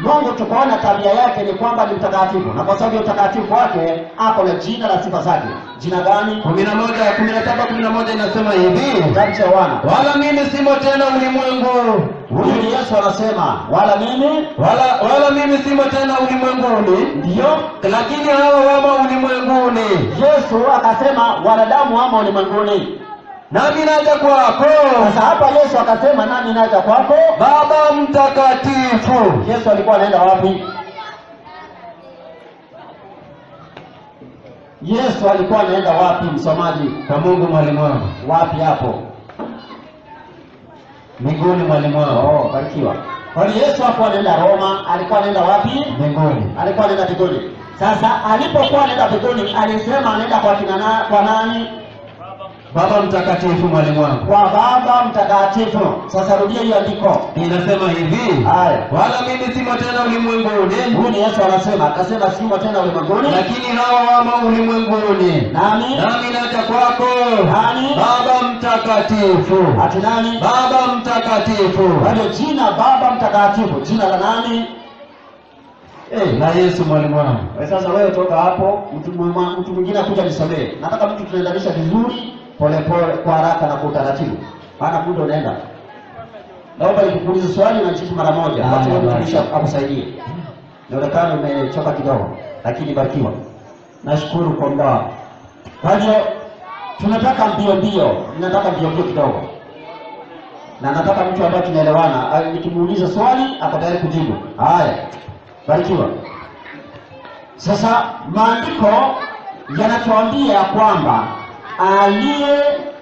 Mungu tukaona tabia yake ni kwamba ni mtakatifu, na kwa sababu ya utakatifu wake ako na jina la sifa zake. Jina gani? 17:11 inasema hivi, kitabu cha Yohana, wala mimi simo tena ulimwengu. Huyu ni Yesu anasema, wala mimi simo tena ulimwenguni, ndio, lakini hao wamo ulimwenguni. Yesu akasema wanadamu wamo ulimwenguni, nami naja kwako. Sasa hapa Yesu akasema nami naja kwako, Baba mtakatifu. Yesu alikuwa anaenda wapi? Yesu alikuwa anaenda wapi, msomaji? Kwa Mungu, mwalimu wangu. Wapi hapo? Mbinguni, mwalimu wangu. Barikiwa. Kwa hiyo Yesu hapo anaenda Roma, alikuwa anaenda wapi? Mbinguni. Alikuwa anaenda mbinguni. Sasa alipokuwa anaenda mbinguni, alisema anaenda kwa nani? Baba mtakatifu mwalimu wangu. Kwa Baba mtakatifu. Sasa rudia hiyo andiko. Inasema hivi. Haya. Wala mimi simo tena ulimwenguni. Huyu ni Yesu anasema, akasema simo tena ulimwenguni. Lakini hao wamo ulimwenguni. Nami naja kwako. Nani? Baba mtakatifu. Ati nani? Baba mtakatifu. Bado jina Baba mtakatifu. Jina la nani? Na Yesu mwalimu wangu. Sasa wewe toka hapo, mtu mwingine akuja nisamee. Nataka mtu tuendanisha vizuri, pole pole, kwa haraka na kwa utaratibu. Maana muda unaenda. Naomba nikuulize swali na jibu mara moja. Watu wote tulisha akusaidie. Inaonekana umechoka kidogo, lakini barikiwa. Nashukuru kwa muda. Kwa hiyo tunataka mbio, ninataka mbio kidogo. Na nataka mtu ambaye tunaelewana, nikimuuliza swali ako tayari kujibu. Haya. Barikiwa. Sasa maandiko yanatuambia kwamba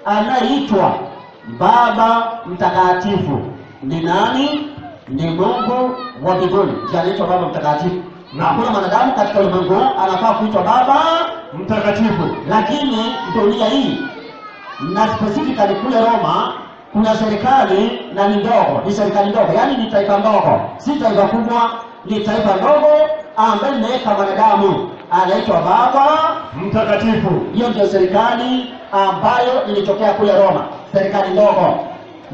anaitwa Baba mtakatifu ni nani? Ni Mungu wa mbinguni. Anaitwa Baba mtakatifu. Na hakuna mwanadamu katika ulimwengu anafaa kuitwa Baba mtakatifu. Lakini dunia hii na specifically kule Roma kuna serikali na ni ndogo, ni serikali ndogo, yaani ni taifa ndogo, si taifa kubwa, ni taifa ndogo ambaye imeweka mwanadamu anaitwa Baba mtakatifu. Hiyo ndio serikali ambayo ilitokea kule Roma, serikali ndogo,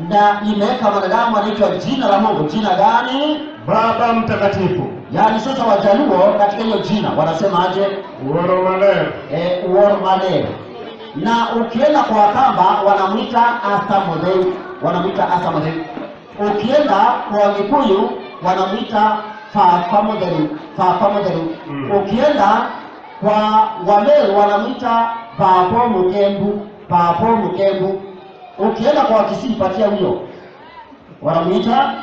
na imeweka mwanadamu anaitwa jina la Mungu. Jina gani? Baba mtakatifu. Yaani sasa Wajaluo katika hiyo jina wanasemaje? Uoromalero. Uoromalero. Na ukienda kwa Wakamba wanamwita Asamodeu, wanamwita Asamodeu. Ukienda kwa Gikuyu wanamwita Fafamoderu. Ukienda kwa Wameru wanamwita Papo Mukembu. Ukienda kwa Wakisii patia huyo wanamwita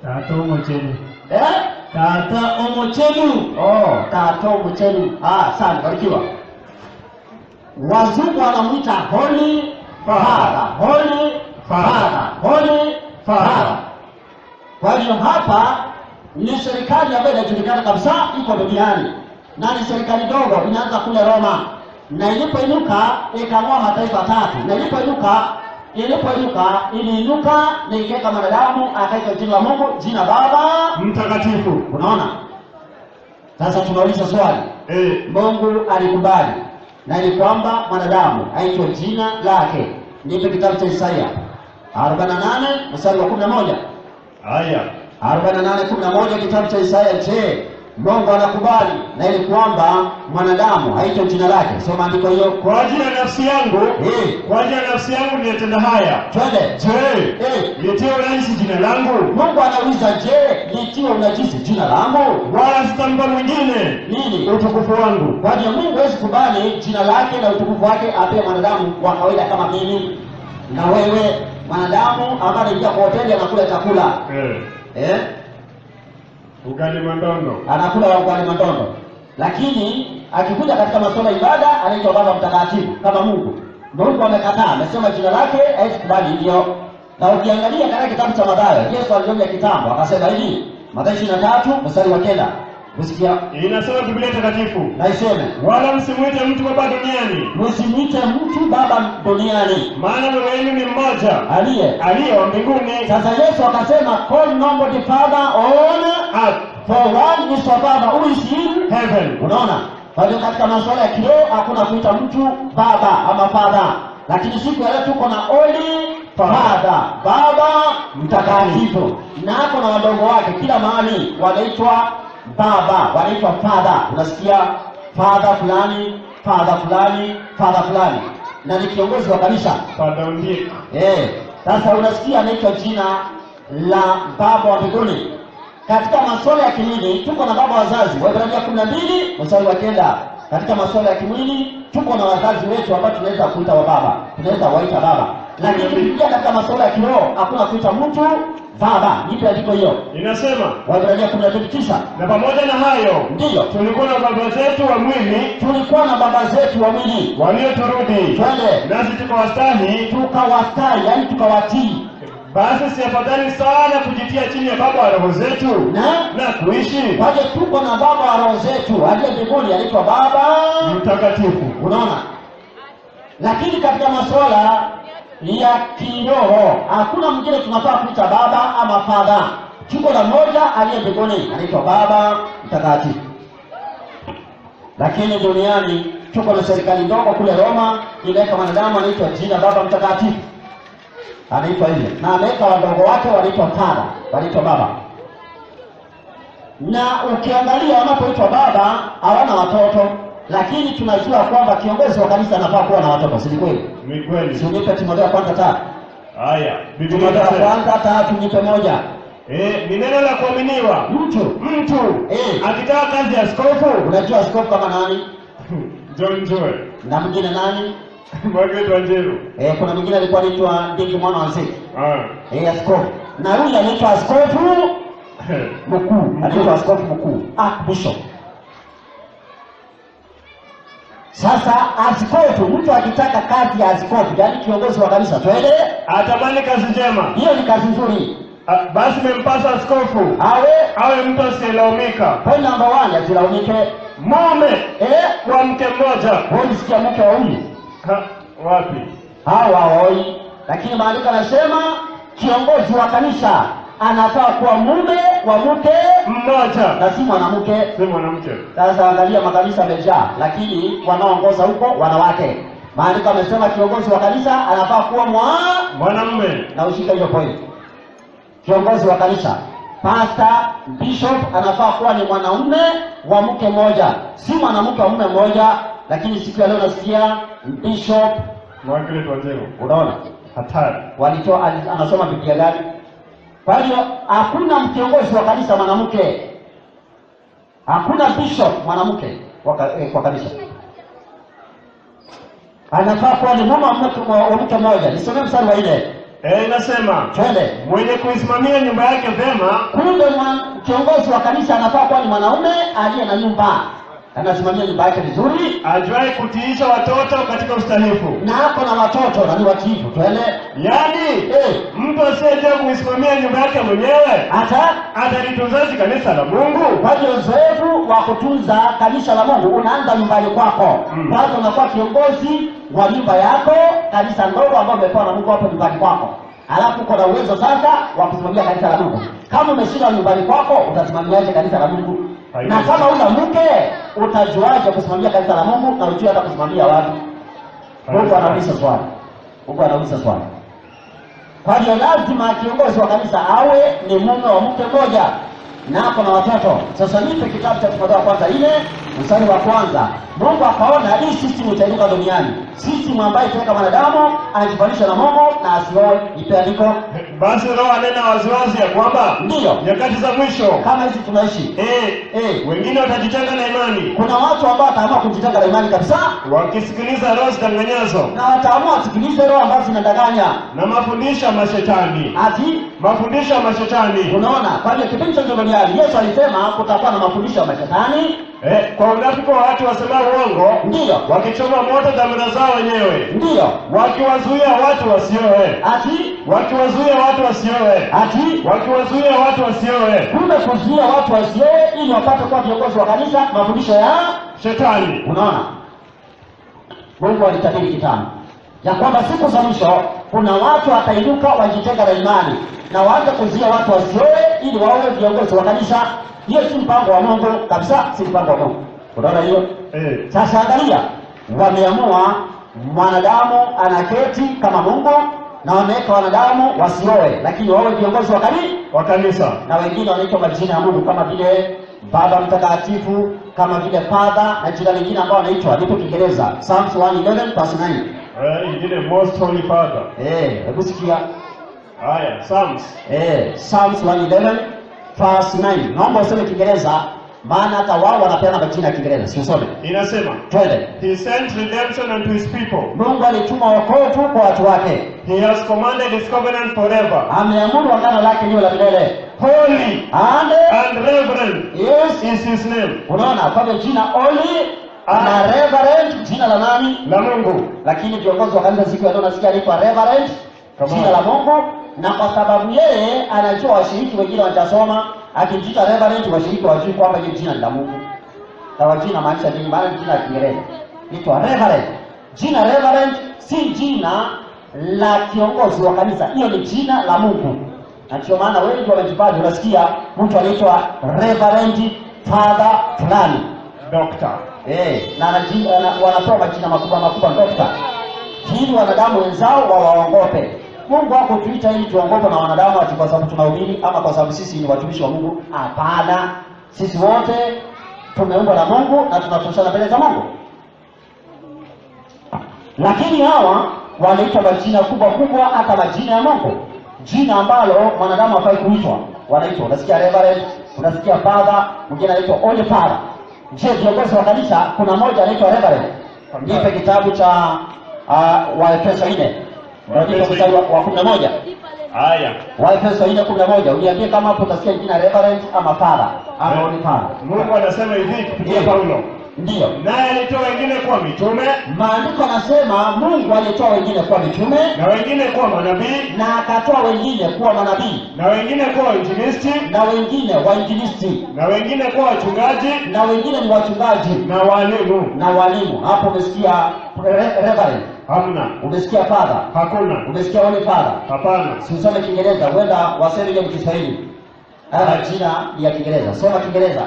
Tato Omochelu. Tato Omochelu. Tato Omochelu. Sana barikiwa. Wazungu wanamwita Holy Father. Holy Father. Kwa hiyo hapa ni serikali ambayo inajulikana kabisa iko duniani, na ni serikali ndogo, inaanza kule Roma, na ilipoinuka ikang'oa mataifa tatu, na iliinuka na ikaweka mwanadamu akaitwa jina la Mungu, jina Baba mtakatifu. Unaona? Sasa tunauliza swali. Mungu alikubali na ni kwamba mwanadamu aitwe jina lake. Nipe kitabu cha Isaya 48 mstari wa 11. Haya. 48:11 kitabu cha Isaya. Je, Mungu anakubali na ili kwamba mwanadamu aitwe jina lake? Soma andiko hiyo. Kwa ajili ya nafsi yangu, kwa ajili ya nafsi yangu nilitenda haya. Twende. Je, litie unajisi jina langu? Mungu anauliza, je, litie unajisi jina langu? Wala sitampa mwingine nini? Utukufu wangu. Kwa hiyo Mungu hawezi kubali jina lake na utukufu wake ape mwanadamu wa kawaida kama mimi na wewe. Mwanadamu ambaye anaingia kwa hoteli anakula chakula. Ugali mandondo. Anakula ugali mandondo. Lakini akikuja katika masuala ya ibada anaitwa Baba mtakatifu kama Mungu. Mungu amekataa, amesema jina lake haisikubali hivyo. Na ukiangalia katika kitabu cha Mathayo, Yesu alionya kitambo akasema hivi, Mathayo 23 mstari wa 9. Usikia? Inasema Biblia takatifu. Na iseme, wala msimuite mtu baba duniani. Msimuite mtu baba duniani. Maana Baba yenu ni mmoja, aliye wa mbinguni. Sasa Yesu akasema, call nobody father on earth, for one is your father who is in heaven. Unaona? Kwa hiyo katika masuala ya kiroho hakuna kuita mtu baba ama father. Lakini siku ya leo tuko na Holy Father, Baba mtakatifu. Na hapo na wadogo wake kila mahali wanaitwa Baba, wanaitwa Father. Unasikia Father fulani, Father fulani, Father fulani. Na ni kiongozi wa kanisa. Father ndiye. Sasa unasikia anaitwa jina la Baba wa mbinguni. Katika masuala ya kimwili tuko na baba wazazi. Waebrania 12 mstari wa 9. Katika masuala ya kimwili tuko na wazazi wetu ambao tunaweza kuita wa baba. Tunaweza waita baba. Lakini pia katika masuala ya kiroho hakuna kuita mtu baba. Nipe andiko hiyo. Inasema Waebrania 12:9. Na pamoja na hayo, ndio tulikuwa na baba zetu wa mwili, walioturudi. Twende. Nasi tukawastahi, yani tukawatii. Basi si afadhali sana kujitia chini ya baba wa roho zetu na kuishi. Kwa hiyo tuko na baba wa roho zetu aliye mbinguni, anaitwa Baba mtakatifu. Unaona? Lakini katika masuala ya kiroho hakuna mwingine tunafaa kuita baba ama father. Tuko na mmoja aliye mbinguni anaitwa Baba Mtakatifu. Lakini duniani tuko na serikali ndogo kule Roma inaweka wanadamu anaitwa jina Baba Mtakatifu. Anaitwa hivyo. Na ameweka wadogo wake wanaitwa father, wanaitwa baba. Na ukiangalia wanapoitwa baba hawana watoto, lakini tunajua kwamba kiongozi wa kanisa anafaa kuwa na watoto, si kweli? Ni kweli. Si unipe Timotheo kwanza 3. Haya, Timotheo kwanza 3 nipe 1. Ni neno la kuaminiwa. Mtu akitaka kazi ya askofu. Unajua askofu kama nani? John Joel. Na mwingine nani? Margaret Wanjiru. Kuna mwingine alikuwa anaitwa Ndingi mwana wa Nziki. Askofu. Na huyu anaitwa askofu mkuu. Anaitwa askofu mkuu. Bishop. Sasa askofu, mtu akitaka kazi ya askofu, yaani kiongozi wa kanisa, twende atamani kazi njema. Hiyo ni kazi nzuri. Basi mempasa askofu awe mtu asiyelaumika. Point number 1, asilaumike. Mume kwa mke mmoja. Wewe sikia mke wa huyu. Wapi? Hawoi. Lakini maandiko yanasema kiongozi wa kanisa anafaa kuwa mume wa mke mmoja na si mwanamke. Sasa angalia makanisa yamejaa, lakini wanaoongoza huko wanawake. Maandiko yamesema kiongozi wa kanisa anafaa kuwa mwanamume. Na ushika hiyo point. Kiongozi wa kanisa, pastor, bishop anafaa kuwa ni mwanaume wa mke mmoja, si mwanamke wa mume mmoja. Lakini siku ya leo nasikia bishop Margaret Wanjiru. Unaona? Hatari. Anasoma Biblia gani? Kwa hiyo hakuna kiongozi wa kanisa mwanamke. Hakuna bishop mwanamke kwa kanisa. Anafaa kuwa ni mume wa mke mmoja. Nisome mstari wa 4. Inasema twende, mwenye kuisimamia nyumba yake vema. Kumbe kiongozi wa kanisa anafaa kuwa ni mwanaume aliye na nyumba, anasimamia nyumba yake vizuri, ajuaye kutiisha watoto katika ustahifu, na hapo na watoto na ni watiifu. Twende, yaani mtu asiyejua kuisimamia nyumba yake mwenyewe atalitunzaje kanisa la Mungu? Kwa hiyo uzoefu wa kutunza kanisa la Mungu unaanza nyumbani kwako. Kwanza unakuwa kiongozi wa nyumba yako, kanisa ndogo ambalo umepewa na Mungu hapo nyumbani kwako. Alafu uko na uwezo sasa wa kusimamia kanisa la Mungu. Kama umeshinda nyumbani kwako, utasimamiaje kanisa la Mungu? Na kama una mke, utajuaje kusimamia kanisa la Mungu na ujue hata kusimamia watu? Mungu anauliza swali. Mungu anauliza swali. Kwa hiyo lazima kiongozi wa kanisa awe ni mume wa mke mmoja na hapo na watoto. Sasa nipe kitabu cha Timotheo kwanza 4 mstari wa 1. Mungu akaona hii system itainuka duniani. System ambayo itaweka wanadamu anajifanisha na Mungu na asioe. Ipe andiko. Basi Roho anena waziwazi ya kwamba ndio nyakati za mwisho kama hizi tunaishi. Wengine watajitenga na imani. Kuna watu ambao wataamua kujitenga na imani kabisa, wakisikiliza roho zidanganyazo, na wataamua wasikilize roho ambazo zinadanganya na mafundisho ya mashetani. Mafundisho ya mashetani. Unaona, kwa hiyo kipindi cha duniani Yesu alisema kutakuwa na mafundisho ya mashetani. Kwa unafiki wa watu wasemao uongo, ndio wakichoma moto dhamira zao wenyewe, ndio wakiwazuia watu wasioe, wakiwazuia watu wasioe, wakiwazuia watu wasioe. Kumbe kuzuia watu wasioe ili wapate kuwa viongozi wa kanisa, mafundisho ya shetani. Unaona, Mungu alitabiri kitambo ya kwamba siku za mwisho kuna watu watainuka wajitenga na imani na waanze kuzuia watu wasioe ili wawe viongozi wa kanisa. Hiyo si mpango wa Mungu kabisa, si mpango wa Mungu. Unaona hiyo? Sasa angalia, wameamua mwanadamu anaketi kama Mungu na wameweka wanadamu wasioe lakini wawe viongozi wa kanisa. Na wengine wanaitwa majina ya Mungu kama vile Baba Mtakatifu, kama vile Father na jina lingine ambao wanaitwa nipo Kiingereza Psalms 111 verse 9. Ingine Most Holy Father. Hebu sikia. Haya, Psalms. Psalms 111 verse 9. Naomba useme Kiingereza maana hata wao wanapeana majina ya Kiingereza. Si usome. Inasema, twende. He sent redemption unto his people. Mungu alituma wokovu kwa watu wake. He has commanded his covenant forever. Ameamuru agano lake liwe la milele. Holy and reverend is his name. Unaona, kwa hiyo jina holy na reverend jina la nani? La Mungu. Lakini viongozi wa kanisa siku ya leo nasikia anaitwa reverend jina la Mungu, na kwa sababu yeye anajua washiriki wengine watasoma akijiita reverend, washiriki wajui kwamba hiyo jina ni la Mungu. Na wajina maanisha nini? Maana jina la Kiingereza inaitwa reverend. Jina Reverend si jina la kiongozi wa kanisa, hiyo ni jina la Mungu. Na ndio maana wengi wamejipata, unasikia mtu anaitwa Reverend Father fulani, Doctor. na wanatoa majina makubwa doctor, ili wanadamu wenzao wawaongope. Mungu wako tuita ili tuongope na wanadamu ati kwa sababu tunahubiri ama kwa sababu sisi ni watumishi wa Mungu. Hapana, sisi wote tumeumbwa na Mungu na tunatoshana mbele za Mungu. Lakini hawa wanaitwa majina kubwa, hata majina ya Mungu, jina ambalo mwanadamu hafai kuitwa. Wanaitwa, unasikia Reverend, unasikia Father, mwingine anaitwa Holy Father. Je, viongozi wa kanisa kuna mmoja anaitwa Reverend? Nipe kitabu cha Waefeso 4. Ndio mstari wa 11. Haya. Waefeso 4:11. Uniambie kama hapo utasikia jina Reverend ama Father ama Holy Father. Mungu anasema hivi kupitia Paulo. Ndio. Naye alitoa wengine kuwa mitume. Maandiko yanasema Mungu alitoa wengine kuwa mitume, Na wengine kuwa manabii. na akatoa wengine kuwa manabii, Na wengine kuwa wainjilisti. na wengine wainjilisti, Na wengine kuwa wachungaji. na wengine ni wachungaji Na walimu. na walimu. Hapo umesikia Reverend, Hamna. umesikia Father, Hakuna. umesikia Holy Father. Hapana. Si usome Kiingereza, huenda waseme ile Kiswahili. Jina ya Kiingereza. Soma Kiingereza.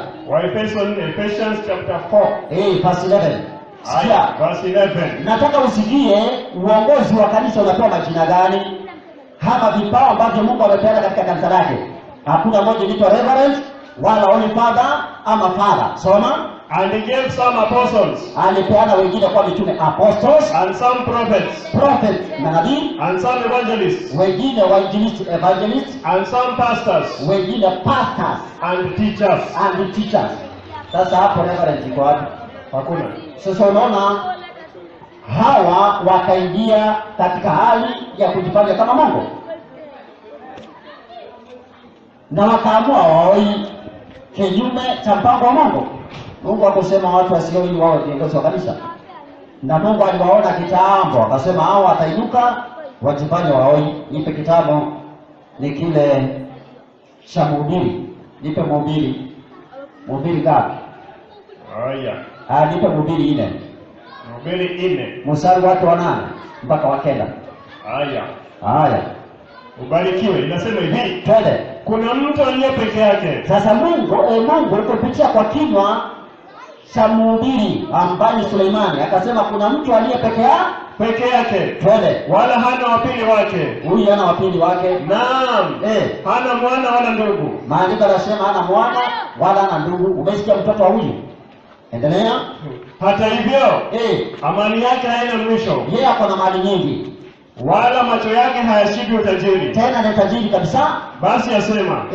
Ephesians chapter 4. Verse 11. Sikia. Verse 11. Nataka usikie uongozi wa kanisa unapewa majina gani, kama vipao ambavyo Mungu amepeana katika kanisa lake. Hakuna mmoja inaitwa Reverend wala Holy Father ama Father. Soma. And he gave some apostles. Alipeana wengine kwa mitume, apostles, And some prophets. prophets, manabii, And some evangelists. wengine wainjilisti, evangelists, And some pastors. wengine pastors And teachers. and teachers. Sasa hapo Reverend iko wapi? Hakuna. Sasa unaona hawa wakaingia katika hali ya kujifanya kama Mungu, na wakaamua waoi kinyume cha mpango wa Mungu. Mungu akusema watu wasio ili wao viongozi wa kanisa, na Mungu aliwaona kitambo akasema hao watainuka wajifanye waoi. Nipe kitabu ni kile cha Mhubiri, nipe Mhubiri. Mhubiri ngapi? Haya. Nipe Mhubiri 4. Mhubiri 4. Mstari wake wa 8 mpaka wa 9. Haya. Ubarikiwe. Inasema hivi. Twende. Kuna mtu aliye peke yake. Sasa Mungu kupitia kwa kinywa cha Mhubiri ambaye Suleimani akasema kuna mtu aliye peke yake. Twende. Wala hana wapili wake. Huyu hana wapili wake. Naam. Hana mwana wala ndugu. Maandiko yanasema hana mwana wala hana ndugu. Umesikia mtoto wa huyu? Endelea. Hata hivyo, amani yake haina mwisho. Yeye ako na mali nyingi, wala macho yake hayashibi utajiri. Tena ni tajiri kabisa. Basi asema,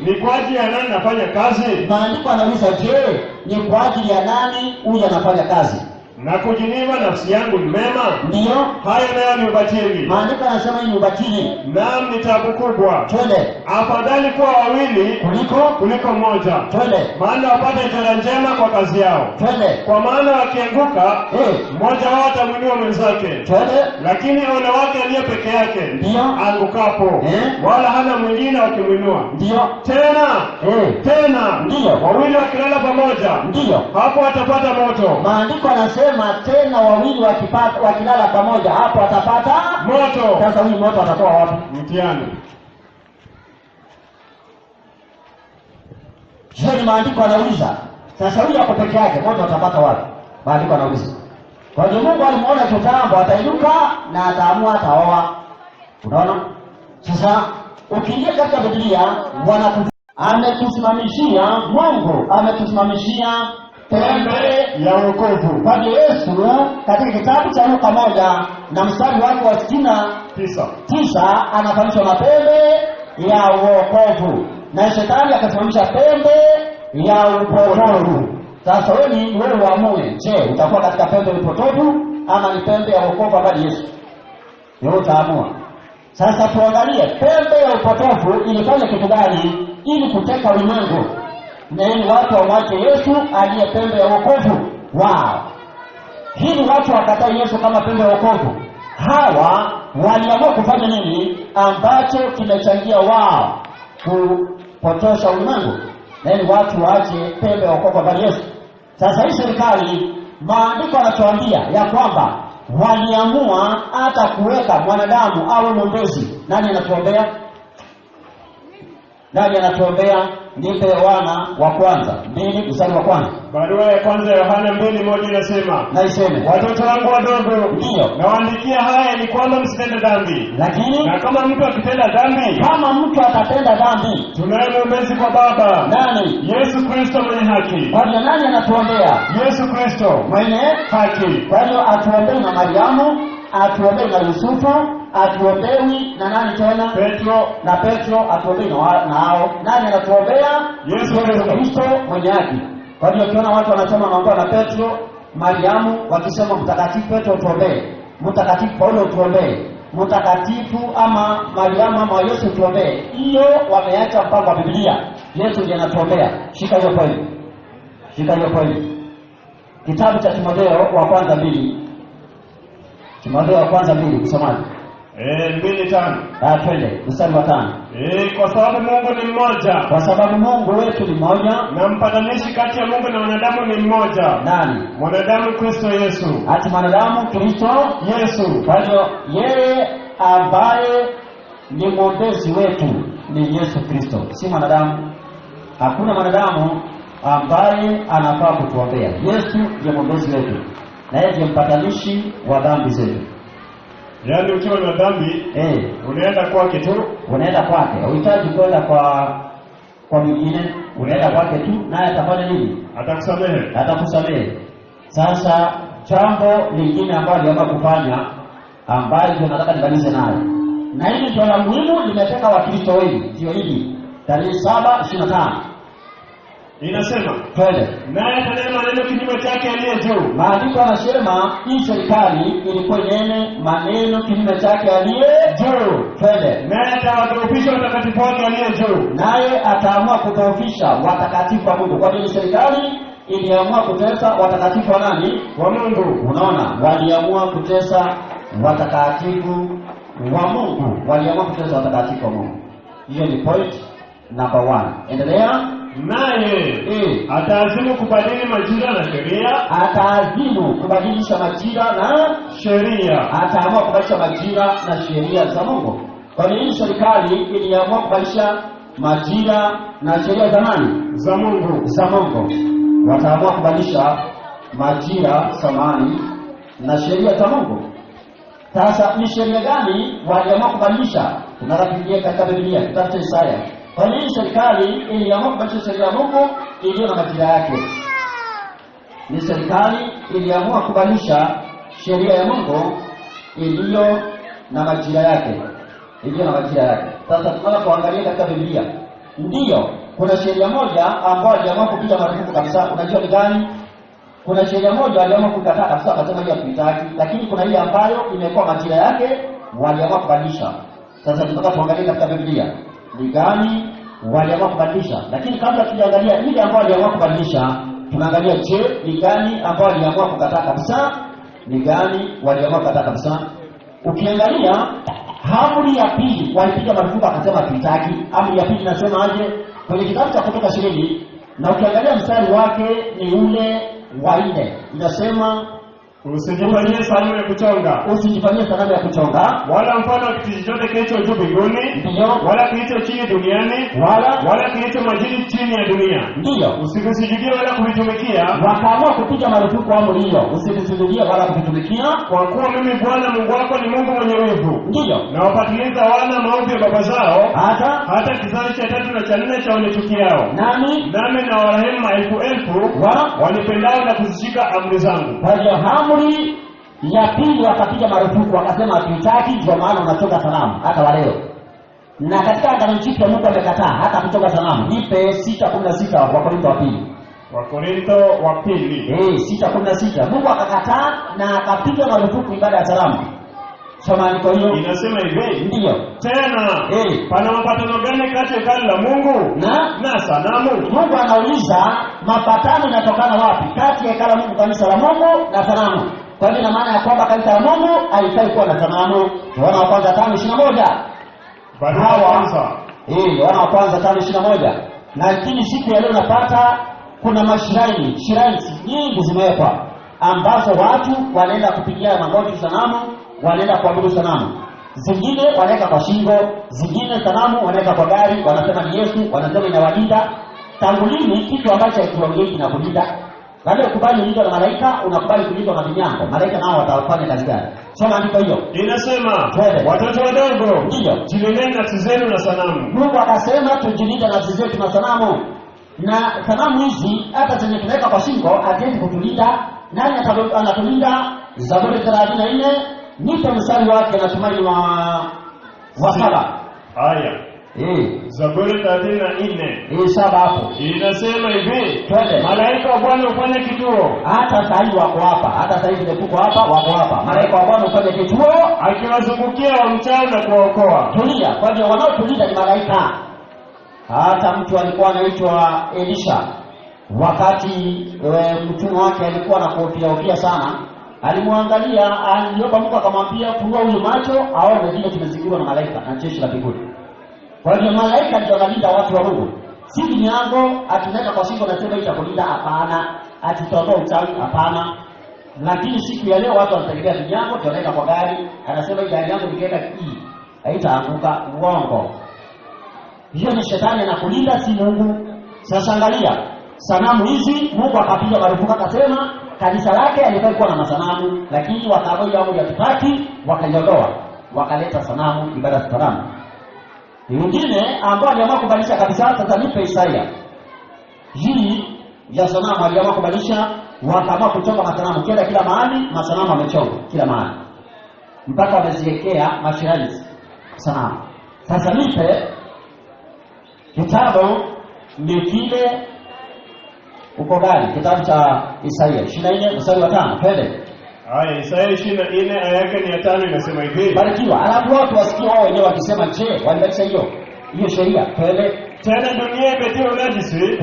ni kwa ajili ya nani nafanya kazi? Maandiko anauliza, je, ni kwa ajili ya nani huyu anafanya kazi? Na kujinyima nafsi yangu ni mema? Ndio. Hayo nayo ni ubatili. Maandiko yanasema ni ubatili. Naam, ni taabu kubwa. Twende. Afadhali kuwa wawili kuliko mmoja. Twende. Maana wapate ishara njema kwa kazi yao. Twende. Kwa maana wakianguka, mmoja wao atamwinua mwenzake. Twende. Lakini ole wake aliye peke yake ndio angukapo, wala hana mwingine wakimwinua. Ndio. Tena ndio wawili wakilala pamoja, ndio hapo watapata moto. Maandiko yanasema tena wawili wakilala pamoja hapo watapata moto. Sasa huyu moto atatoa wapi? Mtihani. Je, maandiko anauliza sasa huyu hapo peke yake moto atapata wapi? Maandiko anauliza. Kwa hiyo Mungu alimuona kitambo atainuka na ataamua ataoa. Unaona? Sasa ukiingia katika Biblia ametusimamishia Mungu ametusimamishia pembe ya wokovu. Kwa Yesu katika kitabu cha Luka 1 na mstari wake wa 69 anafanishwa na pembe ya wokovu, na shetani akasimamisha pembe ya upotovu. Sasa wewe uamue, je, utakuwa katika pembe ya upotovu ama ni pembe ya wokovu ambayo Yesu? Wewe utaamua. Sasa tuangalie pembe ya upotovu ilifanya kitu gani ili kuteka ulimwengu, na ili watu wamwache Yesu aliye pembe ya wokovu wao. Hili watu wakataa Yesu kama pembe ya wokovu. Hawa waliamua kufanya nini ambacho kimechangia wao kupotosha ulimwengu, na ili watu waache pembe ya wokovu kwa Yesu. Sasa hii serikali, maandiko yanatuambia ya kwamba waliamua hata kuweka mwanadamu awe mwombezi. Nani anatuombea? Nani anatuombea? Nipe Yohana wa kwanza 2 mstari wa kwanza. Barua ya kwanza ya Yohana 2:1 inasema, Na iseme, watoto wangu wadogo, ndio nawaandikia haya ni kwamba msitende dhambi. lakini Na kama mtu akitenda dhambi, kama mtu atatenda dhambi, tunaye mwombezi kwa Baba, nani? Yesu Kristo mwenye haki. Kwa hiyo nani anatuombea? Yesu Kristo Mwenye haki. Kwa hiyo atuombei na Mariamu, atuombei na Yusufu, atuombewi na nani tena? Petro Na Petro, atuombei na hao. Nani anatuombea? Yesu Kristo mwenye haki. Kwa hiyo ukiona watu wanasema mambo na Petro, Mariamu, wakisema mtakatifu Petro tuombee, mtakatifu Paulo tuombee, mtakatifu ama Mariamu ama Yesu tuombee, hiyo wameacha mpango wa Biblia. Yesu ndiye anatuombea. Shika hiyo point. Shika hiyo point. Kitabu cha Timotheo wa kwanza 2. Timotheo wa kwanza 2 kusomaje? 2:5. Twende mstari wa 5. Kwa sababu Mungu ni mmoja, Kwa sababu Mungu wetu ni mmoja, na mpatanishi kati ya Mungu na wanadamu ni mmoja, nani? mwanadamu Kristo Yesu. Ati mwanadamu Kristo Yesu. Kwa hiyo yeye ambaye ni mwombezi wetu ni Yesu Kristo, si mwanadamu. Hakuna mwanadamu ambaye anafaa kutuombea. Yesu ndiye mwombezi wetu, na yeye ndiye mpatanishi wa dhambi zetu. Yaani ukiwa na dhambi, unaenda kwake tu. Unaenda kwake, unahitaji kwenda kwa mwingine, unaenda kwake tu, naye atafanya nini? Atakusamehe. Atakusamehe. Sasa jambo lingine ambalo aliomba kufanya, ambayo ndio nataka nibalize nayo, na hili ndio la muhimu, limeteka Wakristo wengi, ndio hili tarehe 7:25 inasema, twende. naye atanena maneno kinyume chake aliye juu. Maandiko yanasema hii serikali ilikuwa inene maneno kinyume chake aliye juu. Twende. Naye atawadhoofisha watakatifu wake aliye juu. Naye ataamua kudhoofisha watakatifu wa Mungu. Kwa hiyo serikali iliamua kutesa watakatifu wa nani? Wa Mungu. Unaona, waliamua kutesa watakatifu wa Mungu. Waliamua kutesa watakatifu wa Mungu. Hiyo ni point number 1. Endelea. Naye ataazimu kubadili majira na sheria. Ataazimu kubadilisha majira na sheria. Ataamua kubadilisha majira na sheria za Mungu. Kwa hiyo serikali iliamua kubadilisha majira na sheria za nani? Za Mungu. Za Mungu. Wataamua kubadilisha majira samani na sheria za Mungu. Sasa ni sheria gani waliamua kubadilisha? Tunarudi katika Biblia, kitabu cha Isaya. Kwa nini serikali iliamua kubadilisha sheria ya Mungu iliyo na majira yake? Ni serikali iliamua kubadilisha sheria ya Mungu iliyo na majira yake. Iliyo na majira yake. Sasa tunataka kuangalia katika Biblia. Ndiyo, kuna sheria moja ambayo aliamua kupiga marufuku kabisa. Unajua ni gani? Kuna sheria moja aliamua kukataa kabisa, akasema hiyo hatuitaki, lakini kuna ile ambayo imekuwa majira yake waliamua kubadilisha. Sasa tunataka tuangalie katika Biblia ni gani waliamua kubadilisha. Lakini kabla tujaangalia ile ambayo waliamua kubadilisha, tunaangalia je, ni gani ambayo waliamua kukataa kabisa? Ni gani waliamua kukataa kabisa? Ukiangalia amri ya pili walipiga marufuku akasema tuitaki. Amri ya pili inasema aje? Kwenye kitabu cha Kutoka 20, na ukiangalia mstari wake ni ule wa 4. Inasema usijifanyie sanamu ya kuchonga. Usijifanyie sanamu ya kuchonga, wala mfano wa kitu chochote kilicho juu mbinguni, ndio, wala kilicho chini duniani, wala kilicho majini chini ya dunia. Ndio. Usivisujudie wala kuvitumikia. Wakaamua kupiga marufuku amri hiyo, usivisujudie wala kuvitumikia, kwa kuwa mimi Bwana Mungu wako ni Mungu mwenye wivu. Ndio. Na wapatiliza wana maovu ya baba zao hata kizazi cha 3 na cha 4 cha wanichukiao. Nami na warehemu maelfu wanipendao na kuzishika amri zangu. Kwa hiyo amri ya pili wakapiga marufuku, wakasema hatuitaki, ndio maana unachonga sanamu hata wa leo. Na katika Agano Jipya Mungu amekataa hata kuchonga sanamu. Nipe 6:16 wa Korintho wa pili. Wa Korintho wa pili. 6:16. Mungu akakataa na akapiga marufuku ibada ya sanamu. Soma andiko hilo. Inasema hivi. Ndio. Tena pana mapatano gani kati ya hekalu la Mungu na sanamu? Mungu anauliza mapatano yanatokana wapi kati ya hekalu la Mungu, kanisa la Mungu na sanamu. Kwa hiyo ina maana ya kwamba kanisa la Mungu haifai kuwa na sanamu. Yohana wa kwanza 5:21. Yohana wa kwanza 5:21. Lakini siku ya leo napata kuna mashiraini nyingi zimewekwa. ambazo watu wanaenda kupigia magoti sanamu, wanaenda kuabudu sanamu. Zingine wanaweka kwa shingo, zingine sanamu wanaweka kwa gari, wanasema ni Yesu, wanasema inawalinda. Tangu lini kitu ambacho hakiongei kinakulinda? Baada ya kukubali ulindwa na malaika, unakubali kulindwa na vinyango. Malaika nao watafanya kazi gani? Soma andiko hiyo. Inasema, watoto wadogo, ndio, jilindeni nafsi zenu na sanamu. Mungu akasema tujilinde nafsi zetu na sanamu. Na sanamu hizi hata zenye tunaweka kwa shingo haziwezi kutulinda. Nani anatulinda? Zaburi 34, nipe mstari wake na tumaini wa 7. Haya. Zaburi 34. 7 hapo. Inasema hivi, twende. Malaika wa Bwana hufanya kituo. Hata sasa hivi wako hapa. Hata sasa hivi tuko hapa, wako hapa. Malaika wa Bwana hufanya kituo akiwazungukia wamchao na kuwaokoa. Tulia, kwa hiyo wanaotulinda ni malaika. Hata mtu alikuwa anaitwa Elisha, wakati mtume wake alikuwa anakuofia sana, alimwangalia, aliomba Mungu akamwambia fungua huyo macho aone vile tumezingirwa na malaika na jeshi la mbinguni. Kwa hiyo malaika ndio analinda watu wa Mungu. Si vinyango atunaweka kwa shingo na sema itakulinda, hapana. Atitoa uchawi, hapana. Lakini siku ya leo watu wanategemea vinyango, tunaweka kwa gari, anasema hii gari yangu nikienda haitaanguka. Uongo. Hiyo ni shetani anakulinda, si Mungu. Sasa angalia, sanamu hizi Mungu akapiga marufuku, akasema kanisa lake alikuwa kuwa na masanamu, lakini wakaboja amri ya kipati, wakaiondoa, wakaleta sanamu, ibada za sanamu. Wengine ambao aliamua kubadilisha kabisa, sasa nipe Isaya. Hii ya sanamu aliamua kubadilisha, wakaamua kuchonga masanamu, kila mahali masanamu amechonga kila mahali. Mpaka wameziwekea mashirani sanamu. Sasa nipe kitabu ni kile uko gani? Kitabu cha Isaya 24 mstari wa 5. Twende. Haya, Isaya 24 aya yake ni ya 5, inasema hivi. Barikiwa. Alafu watu wasikie wao wenyewe wakisema, je, walibadilisha hiyo sheria? Twende. Tena dunia imetiwa unajisi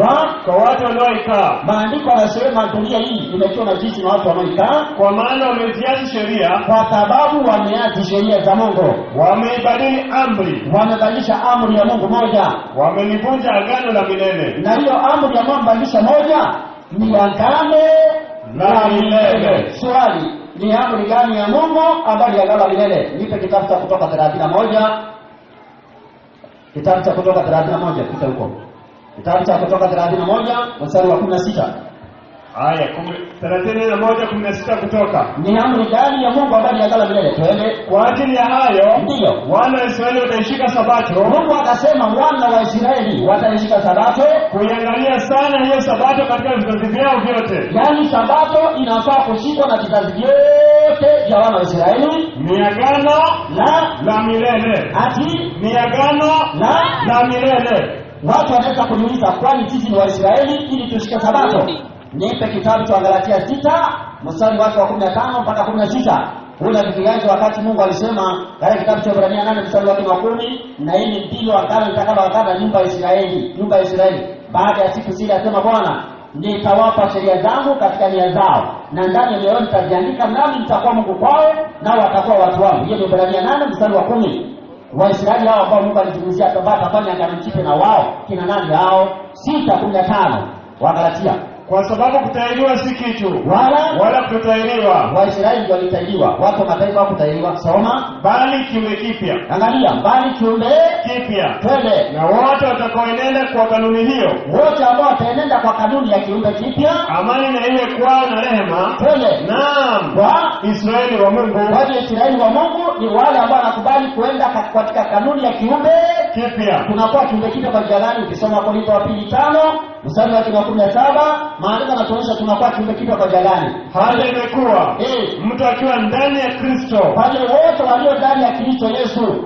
kwa watu wanaoikaa. Maandiko yanasema dunia hii imetiwa unajisi na watu wanaoikaa, kwa maana wameziasi sheria, kwa sababu wameasi sheria za Mungu. Wameibadili amri, wamebadilisha amri ya Mungu moja, wamelivunja agano la milele. Na hiyo amri ya Mungu badilisha moja ni agano la milele. Swali, ni amri gani ya Mungu ambayo ni agano la milele? Nipe kitabu cha Kutoka 31. Kitabu cha Kutoka 31 kita huko. Kitabu cha Kutoka 31 mstari wa 16. Haya, 31:16 Kutoka. Ni amri gani ya Mungu ambayo ni agano la milele? Twende. Kwa ajili ya hayo, ndio, wana wa Israeli wataishika Sabato. Mungu akasema wana wa Israeli wataishika Sabato, kuiangalia sana hiyo Sabato katika vizazi vyao vyote. Yaani Sabato inafaa kushikwa na vizazi vyote vya wana wa Israeli. Ni agano la milele. Ati ni agano la milele. Watu wanaweza kujiuliza, kwani sisi ni Waisraeli ili tushike Sabato? Nipe kitabu cha Galatia 6 mstari wake wa 15 mpaka 16. Ule kianzo wakati Mungu alisema katika kitabu cha Ibrania 8 mstari wake wa 10, na hili ndilo agano nitakaloagana nyumba ya Israeli, nyumba ya Israeli baada ya siku zile, asema Bwana, nitawapa sheria zangu katika nia zao, na ndani ya mioyo nitaziandika, nami nitakuwa Mungu kwao, nao watakuwa watu wangu. Hiyo ni Ibrania 8 mstari wa 10. Waisraeli hao ambao Mungu alizungumzia atafanya agano jipya na wao, kina nani hao? 6:15 wa Galatia. Kwa sababu kutahiriwa si kitu wala kutahiriwa. Waisraeli ndio walitahiriwa, watu wa mataifa hawakutahiriwa. Soma, bali kiumbe kipya. Angalia, bali kiumbe kipya. Twende. Na wote watakaoenenda kwa kanuni hiyo, wote ambao wataenenda kwa kanuni ya kiumbe kipya, amani na iwe kwao na rehema. Twende. Naam, kwa Israeli wa Mungu. Wale Israeli wa Mungu ni wale ambao wanakubali kuenda katika kanuni ya kiumbe kipya. Tunakuwa kiumbe kipya kwa jirani. Ukisoma Korintho wa 2:5 mstari wa 17, maandiko yanatuonyesha tunakuwa kiumbe kipya kwa jirani. Hali imekuwa mtu akiwa ndani ya Kristo, wale wote walio ndani ya Kristo Yesu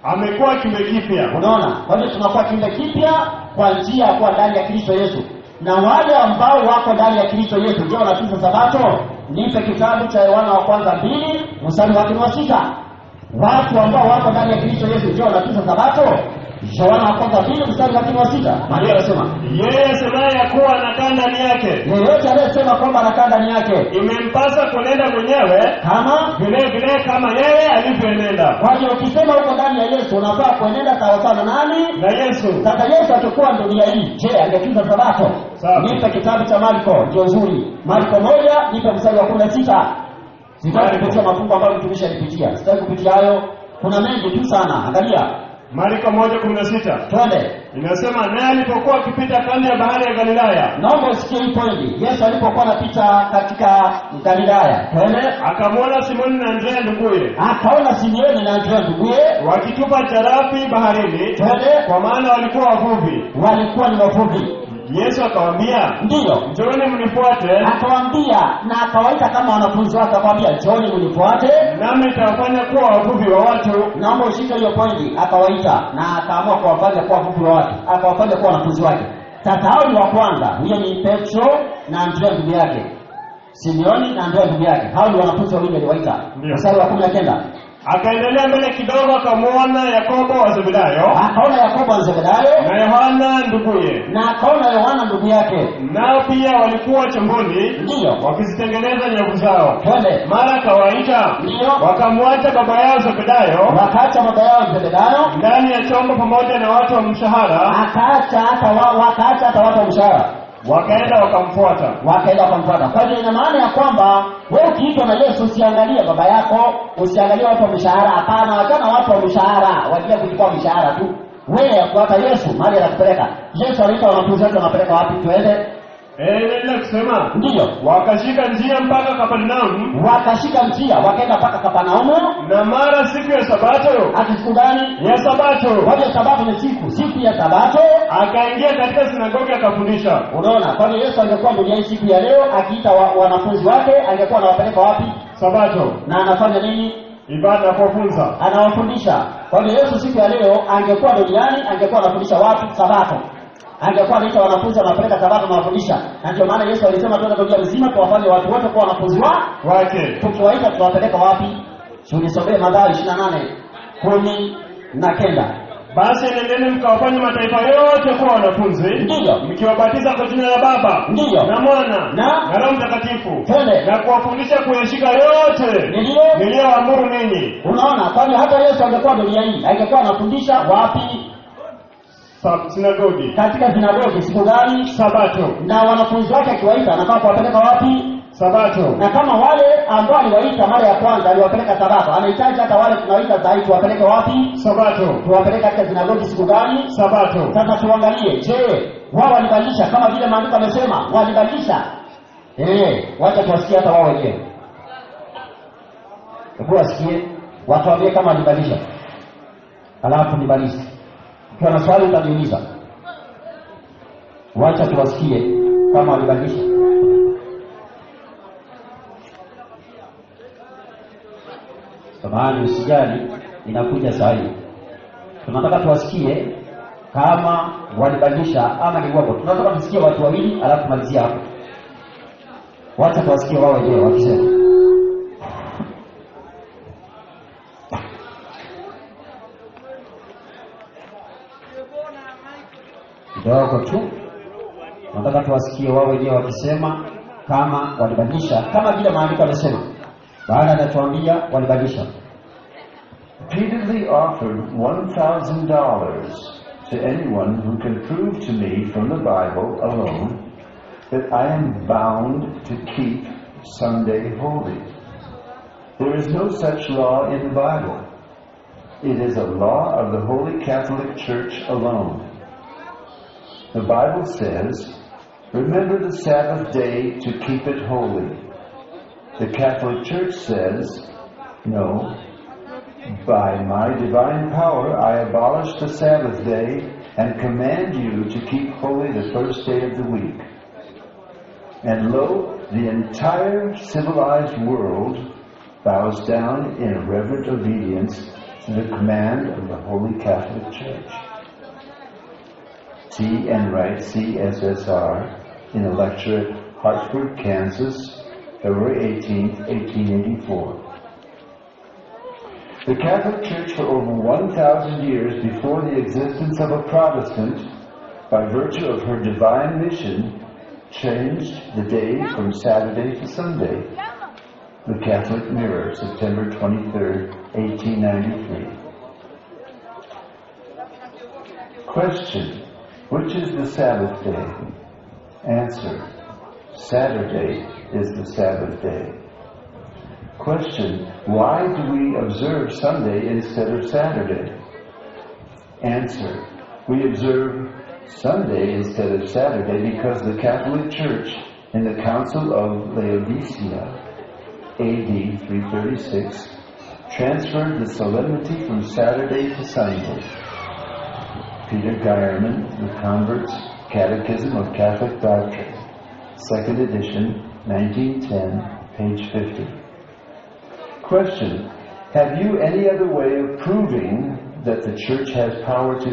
amekuwa kiumbe kipya. Unaona? Kwa hiyo tunakuwa kiumbe kipya kwa njia ya kuwa ndani ya Kristo Yesu. Na wale ambao wako ndani ya Kristo Yesu ndio wanatunza Sabato. Nipe kitabu cha Yohana wa kwanza 2 mstari wa 6. Watu ambao wako ndani ya Kristo Yesu ndio wanatunza Sabato. Yohana wa kwanza 2 mstari wa 6. Maria anasema, yeye asemaye ya kuwa anakaa ndani yake, yeyote anayesema kwamba anakaa ndani yake, imempasa kunenda mwenyewe kama vile kama yeye alivyoenenda. Kwa hiyo ukisema uko ndani ya Yesu unafaa kuenenda sawa sawa na nani? Na Yesu. Sasa Yesu atakuwa dunia hii, je, angetunza Sabato? Sawa. Nipe kitabu cha Marko, ndio nzuri. Marko 1, nipe mstari wa 16. Sitaki kupitia mafungu ambayo mtumishi alipitia. Sitaki kupitia hayo. Kuna mengi tu sana. Angalia. Marko 1:16. Twende. Inasema naye alipokuwa akipita kando ya bahari ya Galilaya, Naomba usikie hii pointi. Yesu alipokuwa anapita katika Galilaya, twende, akamwona Simoni na Andrea nduguye akaona Simeoni na Andrea nduguye wakitupa charafi baharini, twende, kwa maana walikuwa wavuvi. walikuwa ni wavuvi. Yesu akawaambia, Ndiyo. njooni mnifuate, Akawaambia na akawaita kama wanafunzi wake, akawaambia njooni mnifuate, nami nitawafanya kuwa wavuvi wa watu. naomba ushike hiyo pointi. Akawaita na akaamua kuwafanya kuwa wavuvi wa watu, akawafanya kuwa wanafunzi wake. Sasa hao ni wa kwanza, huyo ni Petro na Andrea ndugu yake, Simeoni na Andrea ndugu yake. Hao ni wanafunzi wawili aliwaita. Ndiyo. Mstari wa 19. Akaendelea mbele kidogo, akamwona Yakobo wa Zebedayo Akaona Yakobo wa Zebedayo na Yohana nduguye, na akaona Yohana ndugu yake. nao pia walikuwa chomboni Ndiyo. wakizitengeneza nyavu zao. Twende. Mara akawaita, Ndiyo. wakamwacha baba yao Zebedayo Wakaacha baba yao Zebedayo, ndani ya chombo pamoja na watu wa mshahara, wakaacha hata watu wa mshahara, wakaenda wakamfuata. wakaenda wakamfuata. Kwa hiyo ina maana ya kwamba wewe ukiitwa na Yesu usiangalie baba yako, usiangalie watu wa mshahara. Hapana, wachana watu wa mshahara, wajia kuchukua mshahara tu. Wewe fuata Yesu mahali anakupeleka. Yesu anaita wanafunzi wake, wanapeleka wapi? Twende. Nenda kusema, Ndiyo. wakashika njia mpaka Kapernaum, Wakashika njia wakaenda mpaka Kapernaumu. na mara siku ya Sabato, Ati siku gani? ya Sabato, Waje Sabato ni siku ya Sabato. akaingia katika sinagogi akafundisha. Unaona, kwa hiyo Yesu angekuwa duniani siku ya leo akiita wanafunzi wake, angekuwa anawapeleka wapi? Sabato, Na anafanya nini? ibada kuwafunza. Anawafundisha. Kwa hiyo Yesu siku ya leo angekuwa duniani, angekuwa anafundisha watu Sabato. Angekuwa anaita wanafunzi, anawapeleka Sabato na wafundisha. Na ndio maana Yesu alisema tuende dunia nzima tuwafanye watu wote kuwa wanafunzi wake. Tukiwaita tutawapeleka wapi? Tulisomea Mathayo 28:19. Basi nendeni mkawafanye mataifa yote kuwa wanafunzi, Ndiyo. mkiwabatiza kwa jina la Baba Ndiyo. na Mwana na Roho Mtakatifu, Twende. na kuwafundisha kuyashika yote niliyoamuru ninyi. Unaona, kwani hata Yesu angekuwa duniani angekuwa anafundisha wapi? Sinagogi. Katika sinagogi. Siku gani? Sabato. Na wanafunzi wake akiwaita anataka kuwapeleka wapi? Sabato. Na kama wale ambao aliwaita mara ya kwanza aliwapeleka Sabato, anahitaji hata wale tunawaita sasa hivi tuwapeleke wapi? Sabato. Tuwapeleke katika sinagogi siku gani? Sabato. Sasa tuangalie, je, wao walibadilisha kama vile maandiko yamesema? Walibadilisha? Wacha tuwasikie hata wao wenyewe. Hebu wasikie, watuambie kama walibadilisha. Alafu nibadilishe. Ukiwa na swali utaniuliza. Wacha tuwasikie kama walibadilisha. Samahani, usijali, inakuja saa hii. Tunataka tuwasikie kama walibadilisha ama ni uongo. Tunataka tusikie watu wawili alafu tumalizia hapo. Wacha tuwasikie wao wenyewe wakisema. Kidogo tu. Nataka tuwasikie wao wenyewe wakisema kama walibadilisha kama vile maandiko yamesema. Baada ya kutuambia walibadilisha. Repeatedly offered $1,000 to anyone who can prove to me from the Bible alone that I am bound to keep Sunday holy. There is no such law in the Bible. It is a law of the Holy Catholic Church alone. The Bible says, "Remember the Sabbath day to keep it holy." The Catholic Church says, "No. By my divine power I abolish the Sabbath day and command you to keep holy the first day of the week." And lo, the entire civilized world bows down in reverent obedience to the command of the Holy Catholic Church. T. Enright, CSSR, in a lecture at Hartford, Kansas, February 18, 1884. The Catholic Church for over 1,000 years before the existence of a Protestant, by virtue of her divine mission, changed the day from Saturday to Sunday. The Catholic Mirror, September 23, 1893. Question: which is the Sabbath day? Answer: Saturday is the Sabbath day. Question: why do we observe Sunday instead of Saturday? Answer: we observe Sunday instead of Saturday because the Catholic Church in the Council of Laodicea, AD 336, transferred the solemnity from Saturday to Sunday. Peter Geierman, The Convert's Catechism of Catholic Doctrine, 2nd edition, 1910, page 50. Question: have you any other way of proving that the Church has power to...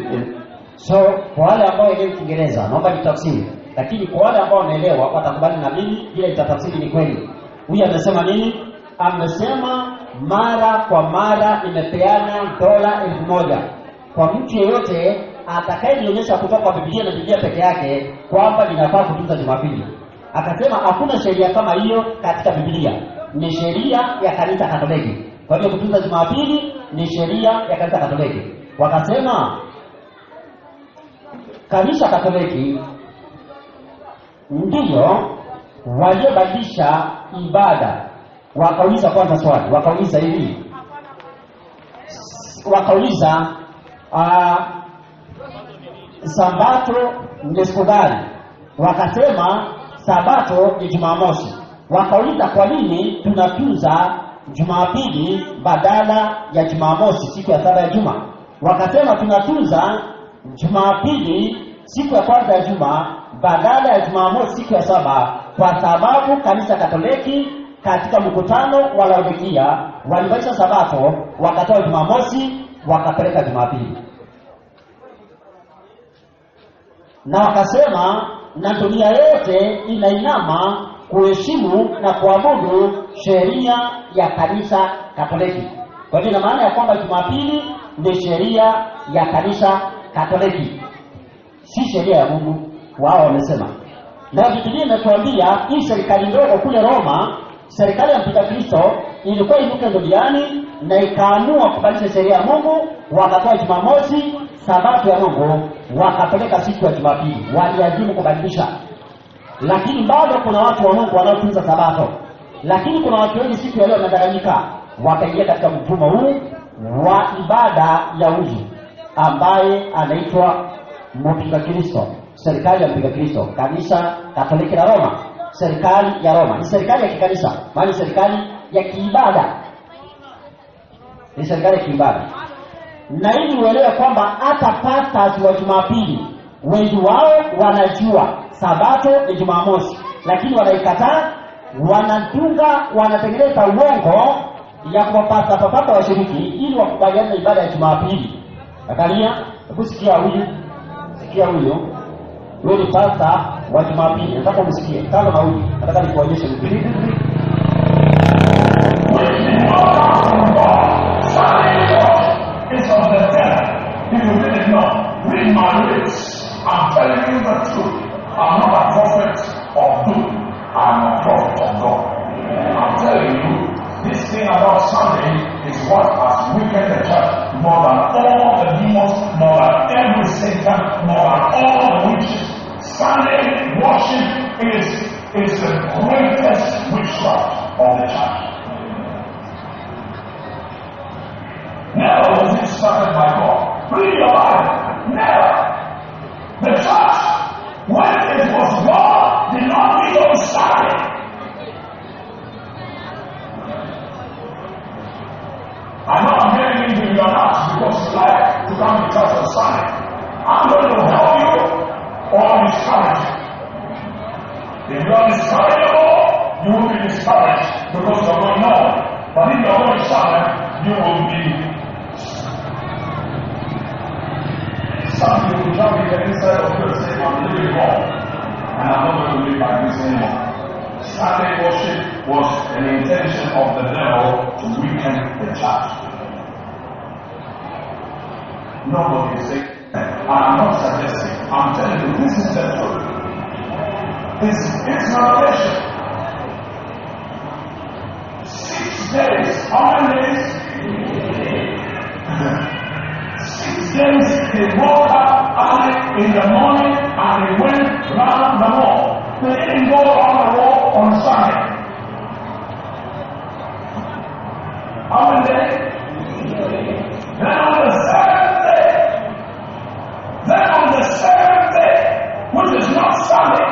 So, kwa wale ambao wanaelewa Kiingereza, naomba nitafsiri. Lakini kwa wale ambao wanaelewa watakubali na mimi, ile nitafsiri ni kweli. Huyu amesema nini? Amesema mara kwa mara nimepeana $1,000 kwa mtu yeyote atakayenionyesha kutoka kwa Biblia na Biblia peke yake kwamba ninafaa kutunza Jumapili. Akasema hakuna sheria kama hiyo katika Biblia. Ni sheria ya kanisa Katoliki. Kwa hiyo kutunza Jumapili ni sheria ya kanisa Katoliki. Wakasema kanisa Katoliki ndiyo waliobadilisha ibada. Wakauliza kwanza swali, wakauliza hivi. Wakauliza Sabato ni siku gani? Wakasema Sabato ni Jumamosi. Wakauliza kwa nini tunatunza Jumapili badala ya Jumamosi siku ya saba ya juma? Wakasema tunatunza Jumapili siku ya kwanza ya juma badala ya Jumamosi siku ya saba kwa sababu kanisa Katoliki katika mkutano wa Laodikia walibadilisha Sabato, wakatoa Jumamosi wakapeleka Jumapili. Na wakasema na dunia yote inainama kuheshimu na kuabudu sheria ya kanisa Katoliki. Kwa hiyo ina maana ya kwamba Jumapili ni sheria ya kanisa Katoliki, si sheria ya Mungu. Wao wamesema. Na Biblia inatuambia hii serikali ndogo kule Roma, serikali ya mpinga Kristo, ilikuwa inuke duniani na ikaamua kubadilisha sheria ya Mungu, wakatoa Jumamosi, Sabato ya Mungu, wakapeleka siku ya Jumapili. Waliazimu kubadilisha. Lakini bado kuna watu wa Mungu wanaotunza Sabato. Lakini kuna watu wengi siku ya leo wanadanganyika, wakaingia katika mfumo huu wa ibada ya uji ambaye anaitwa mpinga Kristo, serikali ya mpinga Kristo, kanisa Katoliki la Roma. Serikali ya Roma ni serikali ya kikanisa, bali serikali ya kiibada. Ni serikali ya kiibada. Na ili uelewe kwamba hata pastors wa Jumapili wengi wao wanajua Sabato ni Jumamosi, lakini wanaikataa, wanatunga, wanatengeneza uongo ya kuwapasa papata washiriki ili wakubaliane na ibada ya Jumapili. Angalia, hebu sikia huyu. Sikia huyu. Wewe ni pastor wa Jumapili. Nataka umsikie. Kama na huyu. Nataka nikuonyeshe Biblia. It's of the devil. If you didn't know, read my lips. I'm telling you the truth. I'm not a prophet of doom. I'm a prophet of God. I'm telling you, this thing about Sunday is what has weakened the church more than all the demons, more than every Satan, more than all the witches. Sunday worship is the greatest witchcraft of the church. Never was it started by God. Read your Bible. Never. The church, when it was God, did not meet on Sunday. I know I'm getting into your house because you like to come to church on Sunday. I'm going to help you or discourage you. If you are discourageable, you will be discouraged because you are going on. But if you are going Sunday, you will be. Some people jump in the inside of you and say, I'm living wrong, and I'm not going to live by this anymore. Sunday worship was an intention of the devil to weaken the church. Nobody is saying, I'm not suggesting, I'm telling you, this is the truth. It's revelation. 6 days, how many days? 6 days they woke up early in the morning and they went round the wall. They didn't go on a walk on Sunday. How many days? Then on the seventh day, which is not Sunday,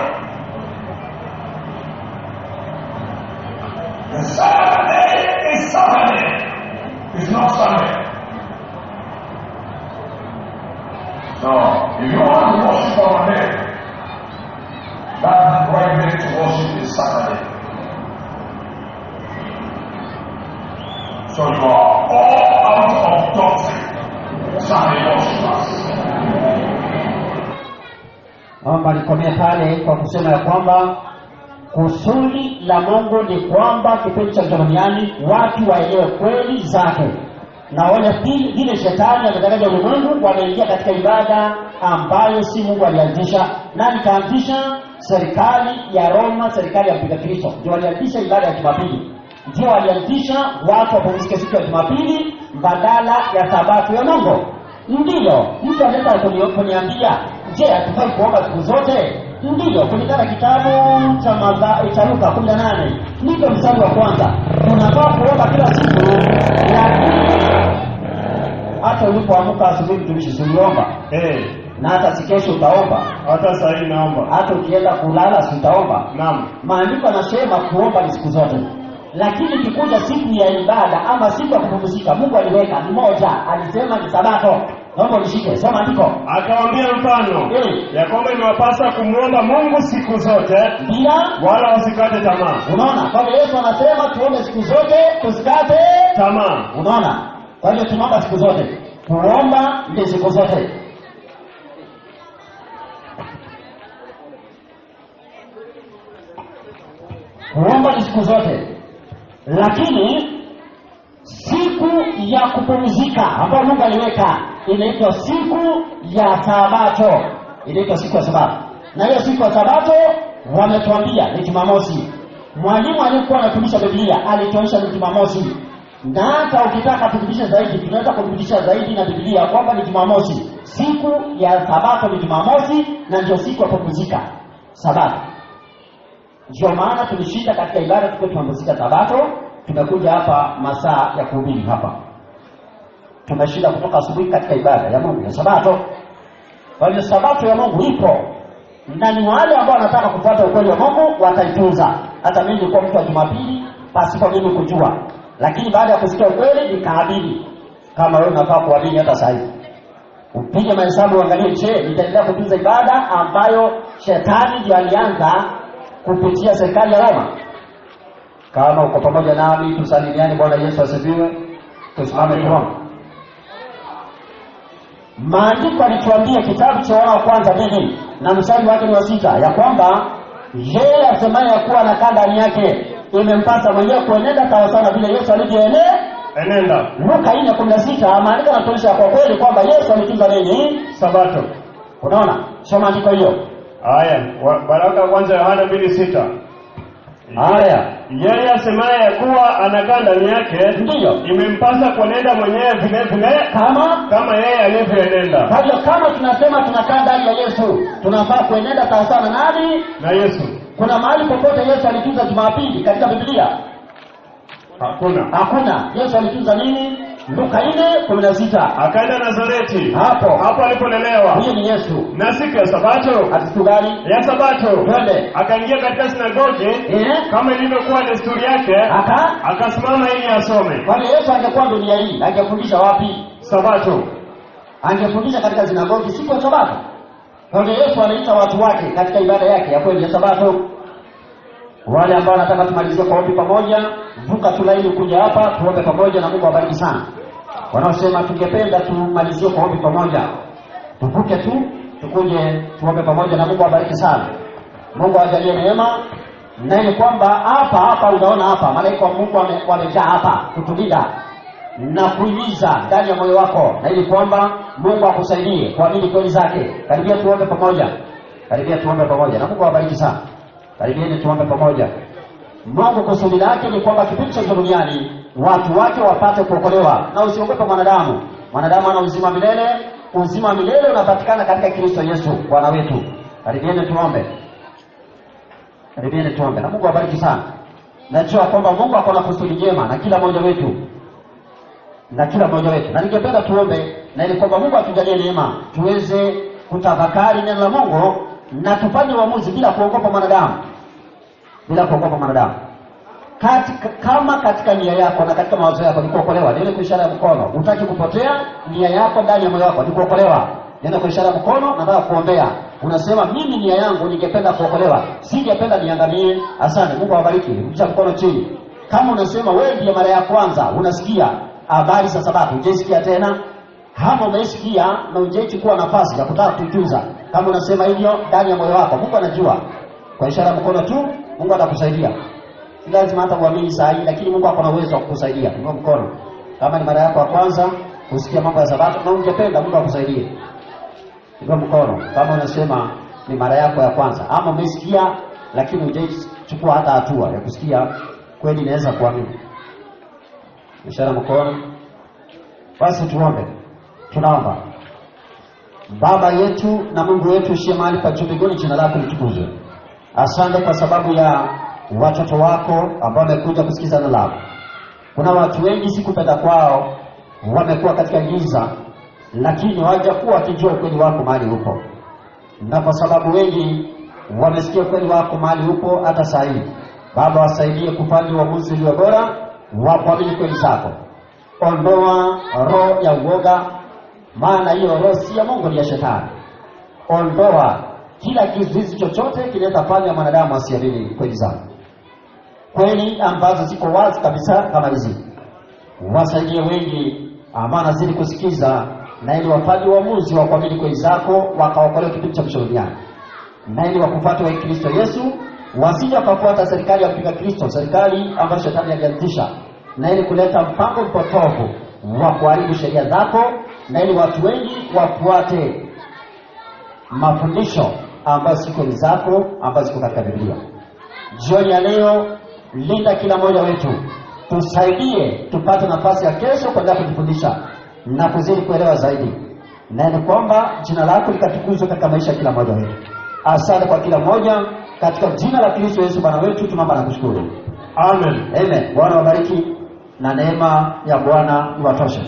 the seventh day is Saturday. It's not Sunday. So, if you want to worship on a day, that right day to worship is Saturday. So you are all out of doctrine. Sunday worshipers. Naomba nikomee pale kwa kusema ya kwamba kusudi la Mungu ni kwamba kipindi cha duniani watu waelewe kweli zake, na wale vile shetani ametakaja ulimwengu wanaingia katika ibada ambayo si Mungu alianzisha. Na nikaanzisha serikali ya Roma, serikali ya mpinga Kristo, ndio walianzisha ibada ya Jumapili, ndio walianzisha watu wapumzike siku ya Jumapili badala ya sabato ya Mungu. Ndiyo, mtu anaweza kuniambia, je, hatufai kuomba siku zote? Ndiyo, kulingana kitabu cha Luka 18, ndio mstari wa kwanza, tunafaa kuomba kila siku, lakini hata ulipoamka asubuhi mtumishi uliomba. Na hata sikesho utaomba. Hata saa hii naomba. Hata ukienda kulala utaomba. Naam. Maandiko yanasema kuomba ni siku zote. Lakini kikuja siku ya ibada ama siku ya kupumzika, Mungu aliweka ni moja, alisema ni Sabato. Naomba nishike, soma andiko. Akawaambia mfano ya kwamba imewapasa kumuomba Mungu siku zote, wala usikate tamaa. Unaona? Kwa hiyo Yesu anasema tuombe siku zote, tusikate tamaa. Unaona? Kwa hiyo tunaomba siku zote. Kuomba ni siku zote. Kuomba ni siku zote. Lakini siku ya kupumzika ambayo Mungu aliweka inaitwa siku ya Sabato. Inaitwa siku ya Sabato. Na hiyo siku ya Sabato wametuambia ni Jumamosi. Mwalimu aliyekuwa anafundisha Biblia alituonyesha ni Jumamosi. Na hata ukitaka kuthibitisha zaidi, tunaweza kuthibitisha zaidi na Biblia kwamba ni Jumamosi. Siku ya Sabato ni Jumamosi, na ndio siku ya kupumzika, Sabato. Ndio maana tulishinda katika ibada tukiwa tunapumzika Sabato. Tumekuja hapa masaa ya kuhubiri hapa. Tumeshinda kutoka asubuhi katika ibada ya Mungu ya Sabato. Kwa hiyo Sabato ya Mungu ipo. Na ni wale ambao wanataka kufuata ukweli wa Mungu wataitunza. Hata mimi nilikuwa mtu wa Jumapili pasipo mimi kujua. Lakini baada ya kusikia ukweli nikaamini. Kama wewe unafaa kuamini hata sasa hivi. Upige mahesabu uangalie, je, nitaendelea kutunza ibada ambayo shetani ndiye alianza kupitia serikali ya Roma? Kama uko pamoja nami tusalimiane. Bwana Yesu asifiwe. Tusimame tuombe. Maandiko alituambia kitabu cha Yohana kwanza 2 na mstari wake ni wa 6 ya kwamba yeye asemaye ya kuwa anakaa ndani yake imempasa mwenyewe kuenenda sawa sana vile Yesu alivyoenenda. Luka 4:16 maandiko yanatuonyesha kwa kweli kwamba Yesu alitunza nini? Sabato. Unaona? Soma andiko hiyo. Haya, baraka kwanza Yohana 2:6. Haya, yeye asemaye ya kuwa anakaa ndani yake ndiyo imempasa kuenenda mwenyewe vile vile kama yeye alivyoenenda. Kwa hiyo kama tunasema tunakaa ndani ya Yesu, tunafaa kuenenda sawa sana nani? Na Yesu. Kuna mahali popote Yesu alitunza Jumapili katika Biblia? Hakuna. Yesu alitunza nini? Luka 4:16. Akaenda Nazareti. Hapo alipolelewa. Huyo ni Yesu. Na siku ya Sabato. Siku gani? Ya Sabato. Twende. Akaingia katika sinagogi kama ilivyokuwa desturi yake. Akasimama ili asome. Kwa hiyo Yesu angekuwa dunia hii, angefundisha wapi? Sabato. Angefundisha katika sinagogi siku ya Sabato. Kwa hiyo Yesu anaita watu wake katika ibada yake ya kweli ya Sabato. Wale ambao wanataka tumalizie kwa ombi pamoja, vuka tulaini kuja hapa tuombe pamoja na Mungu awabariki sana. Wanaosema tungependa tumalizie kwa ombi pamoja, tuvuke tu tukuje tuombe pamoja na Mungu awabariki sana. Mungu ajalie neema, na ni kwamba hapa unaona hapa malaika wa Mungu wamejaa hapa kutulinda na kuhimiza ndani ya moyo wako, na ili kwamba Mungu akusaidie kuamini kweli zake. Karibia tuombe pamoja. Na Mungu awabariki sana. Karibieni tuombe pamoja. Mungu kusudi lake ni kwamba kipindi cha duniani watu wake wapate kuokolewa, na usiogope mwanadamu. Mwanadamu ana uzima milele. Uzima milele unapatikana katika Kristo Yesu Bwana wetu. Karibieni tuombe. Karibieni tuombe. Na Mungu awabariki sana. Najua kwamba Mungu ako na kusudi jema na kila mmoja wetu. Na ningependa tuombe na ili kwamba Mungu atujalie neema tuweze kutafakari neno la Mungu na tufanye uamuzi bila kuogopa mwanadamu. Kama katika nia yako na katika mawazo yako ni kuokolewa, ndio kwa ishara ya mkono. Hutaki kupotea, nia yako ndani ya moyo wako ni kuokolewa. Ndio kwa ishara ya mkono, nataka kuombea. Unasema mimi nia yangu ningependa kuokolewa, singependa niangamie. Asante, Mungu awabariki. Rudisha mkono chini. Kama unasema wewe ndiye mara ya kwanza unasikia habari za Sabato, hujasikia tena, kama umesikia na hujachukua nafasi ya kutaka kutunza, kama unasema hivyo ndani ya moyo wako, Mungu anajua. Kwa ishara ya mkono tu Mungu atakusaidia. Si lazima hata uamini saa hii, lakini Mungu ako na uwezo wa kukusaidia. Mungu mkono. Kama ni mara yako ya kwanza kusikia mambo ya Sabato na ungependa Mungu akusaidie, Mungu mkono. Kama unasema ni mara yako ya kwanza ama umesikia lakini hujachukua hata hatua ya kusikia kweli naweza kuamini, ishara mkono. Basi tuombe. Tunaomba. Baba yetu na Mungu wetu uliye mahali pa juu mbinguni, jina lako litukuzwe. Asante kwa sababu ya watoto wako ambao wamekuja kusikiza neno lako. Kuna watu wengi sikupenda kwao wamekuwa katika giza, lakini hawajakuwa wakijua ukweli wako mahali upo. Na kwa sababu wengi wamesikia ukweli wako mahali upo hata saa hii, Baba wasaidie kufanya uamuzi ulio bora wa kuamini kweli zako. Ondoa roho ya uoga, maana hiyo roho si ya Mungu, ni ya shetani. Ondoa kila kizuizi chochote kinaweza fanya mwanadamu asiamini kweli zako, kweli ambazo ziko wazi kabisa kama hizi. Wasaidie wengi ambao nazidi kusikiza, na ili wafanye uamuzi wa kuamini kweli zako, wakaokolewa kipindi cha mwisho duniani, na ili wakufuate wa Kristo Yesu, wasije wakafuata serikali ya kupinga Kristo, serikali ambayo shetani alianzisha, na ili kuleta mpango mpotovu wa kuharibu sheria zako, na ili watu wengi wafuate mafundisho ambayo si kweli zako, ambazo ziko katika Biblia. Jioni ya leo, linda kila mmoja wetu, tusaidie tupate nafasi ya kesho kwenda kujifundisha na kuzidi kuelewa zaidi, na ni kwamba jina lako likatukuzwe katika maisha ya kila mmoja wetu. Asante kwa kila mmoja, katika jina la Kristo Yesu Bwana wetu tunaomba na kushukuru. Amen. Amen. Bwana wabariki na neema ya Bwana iwatoshe.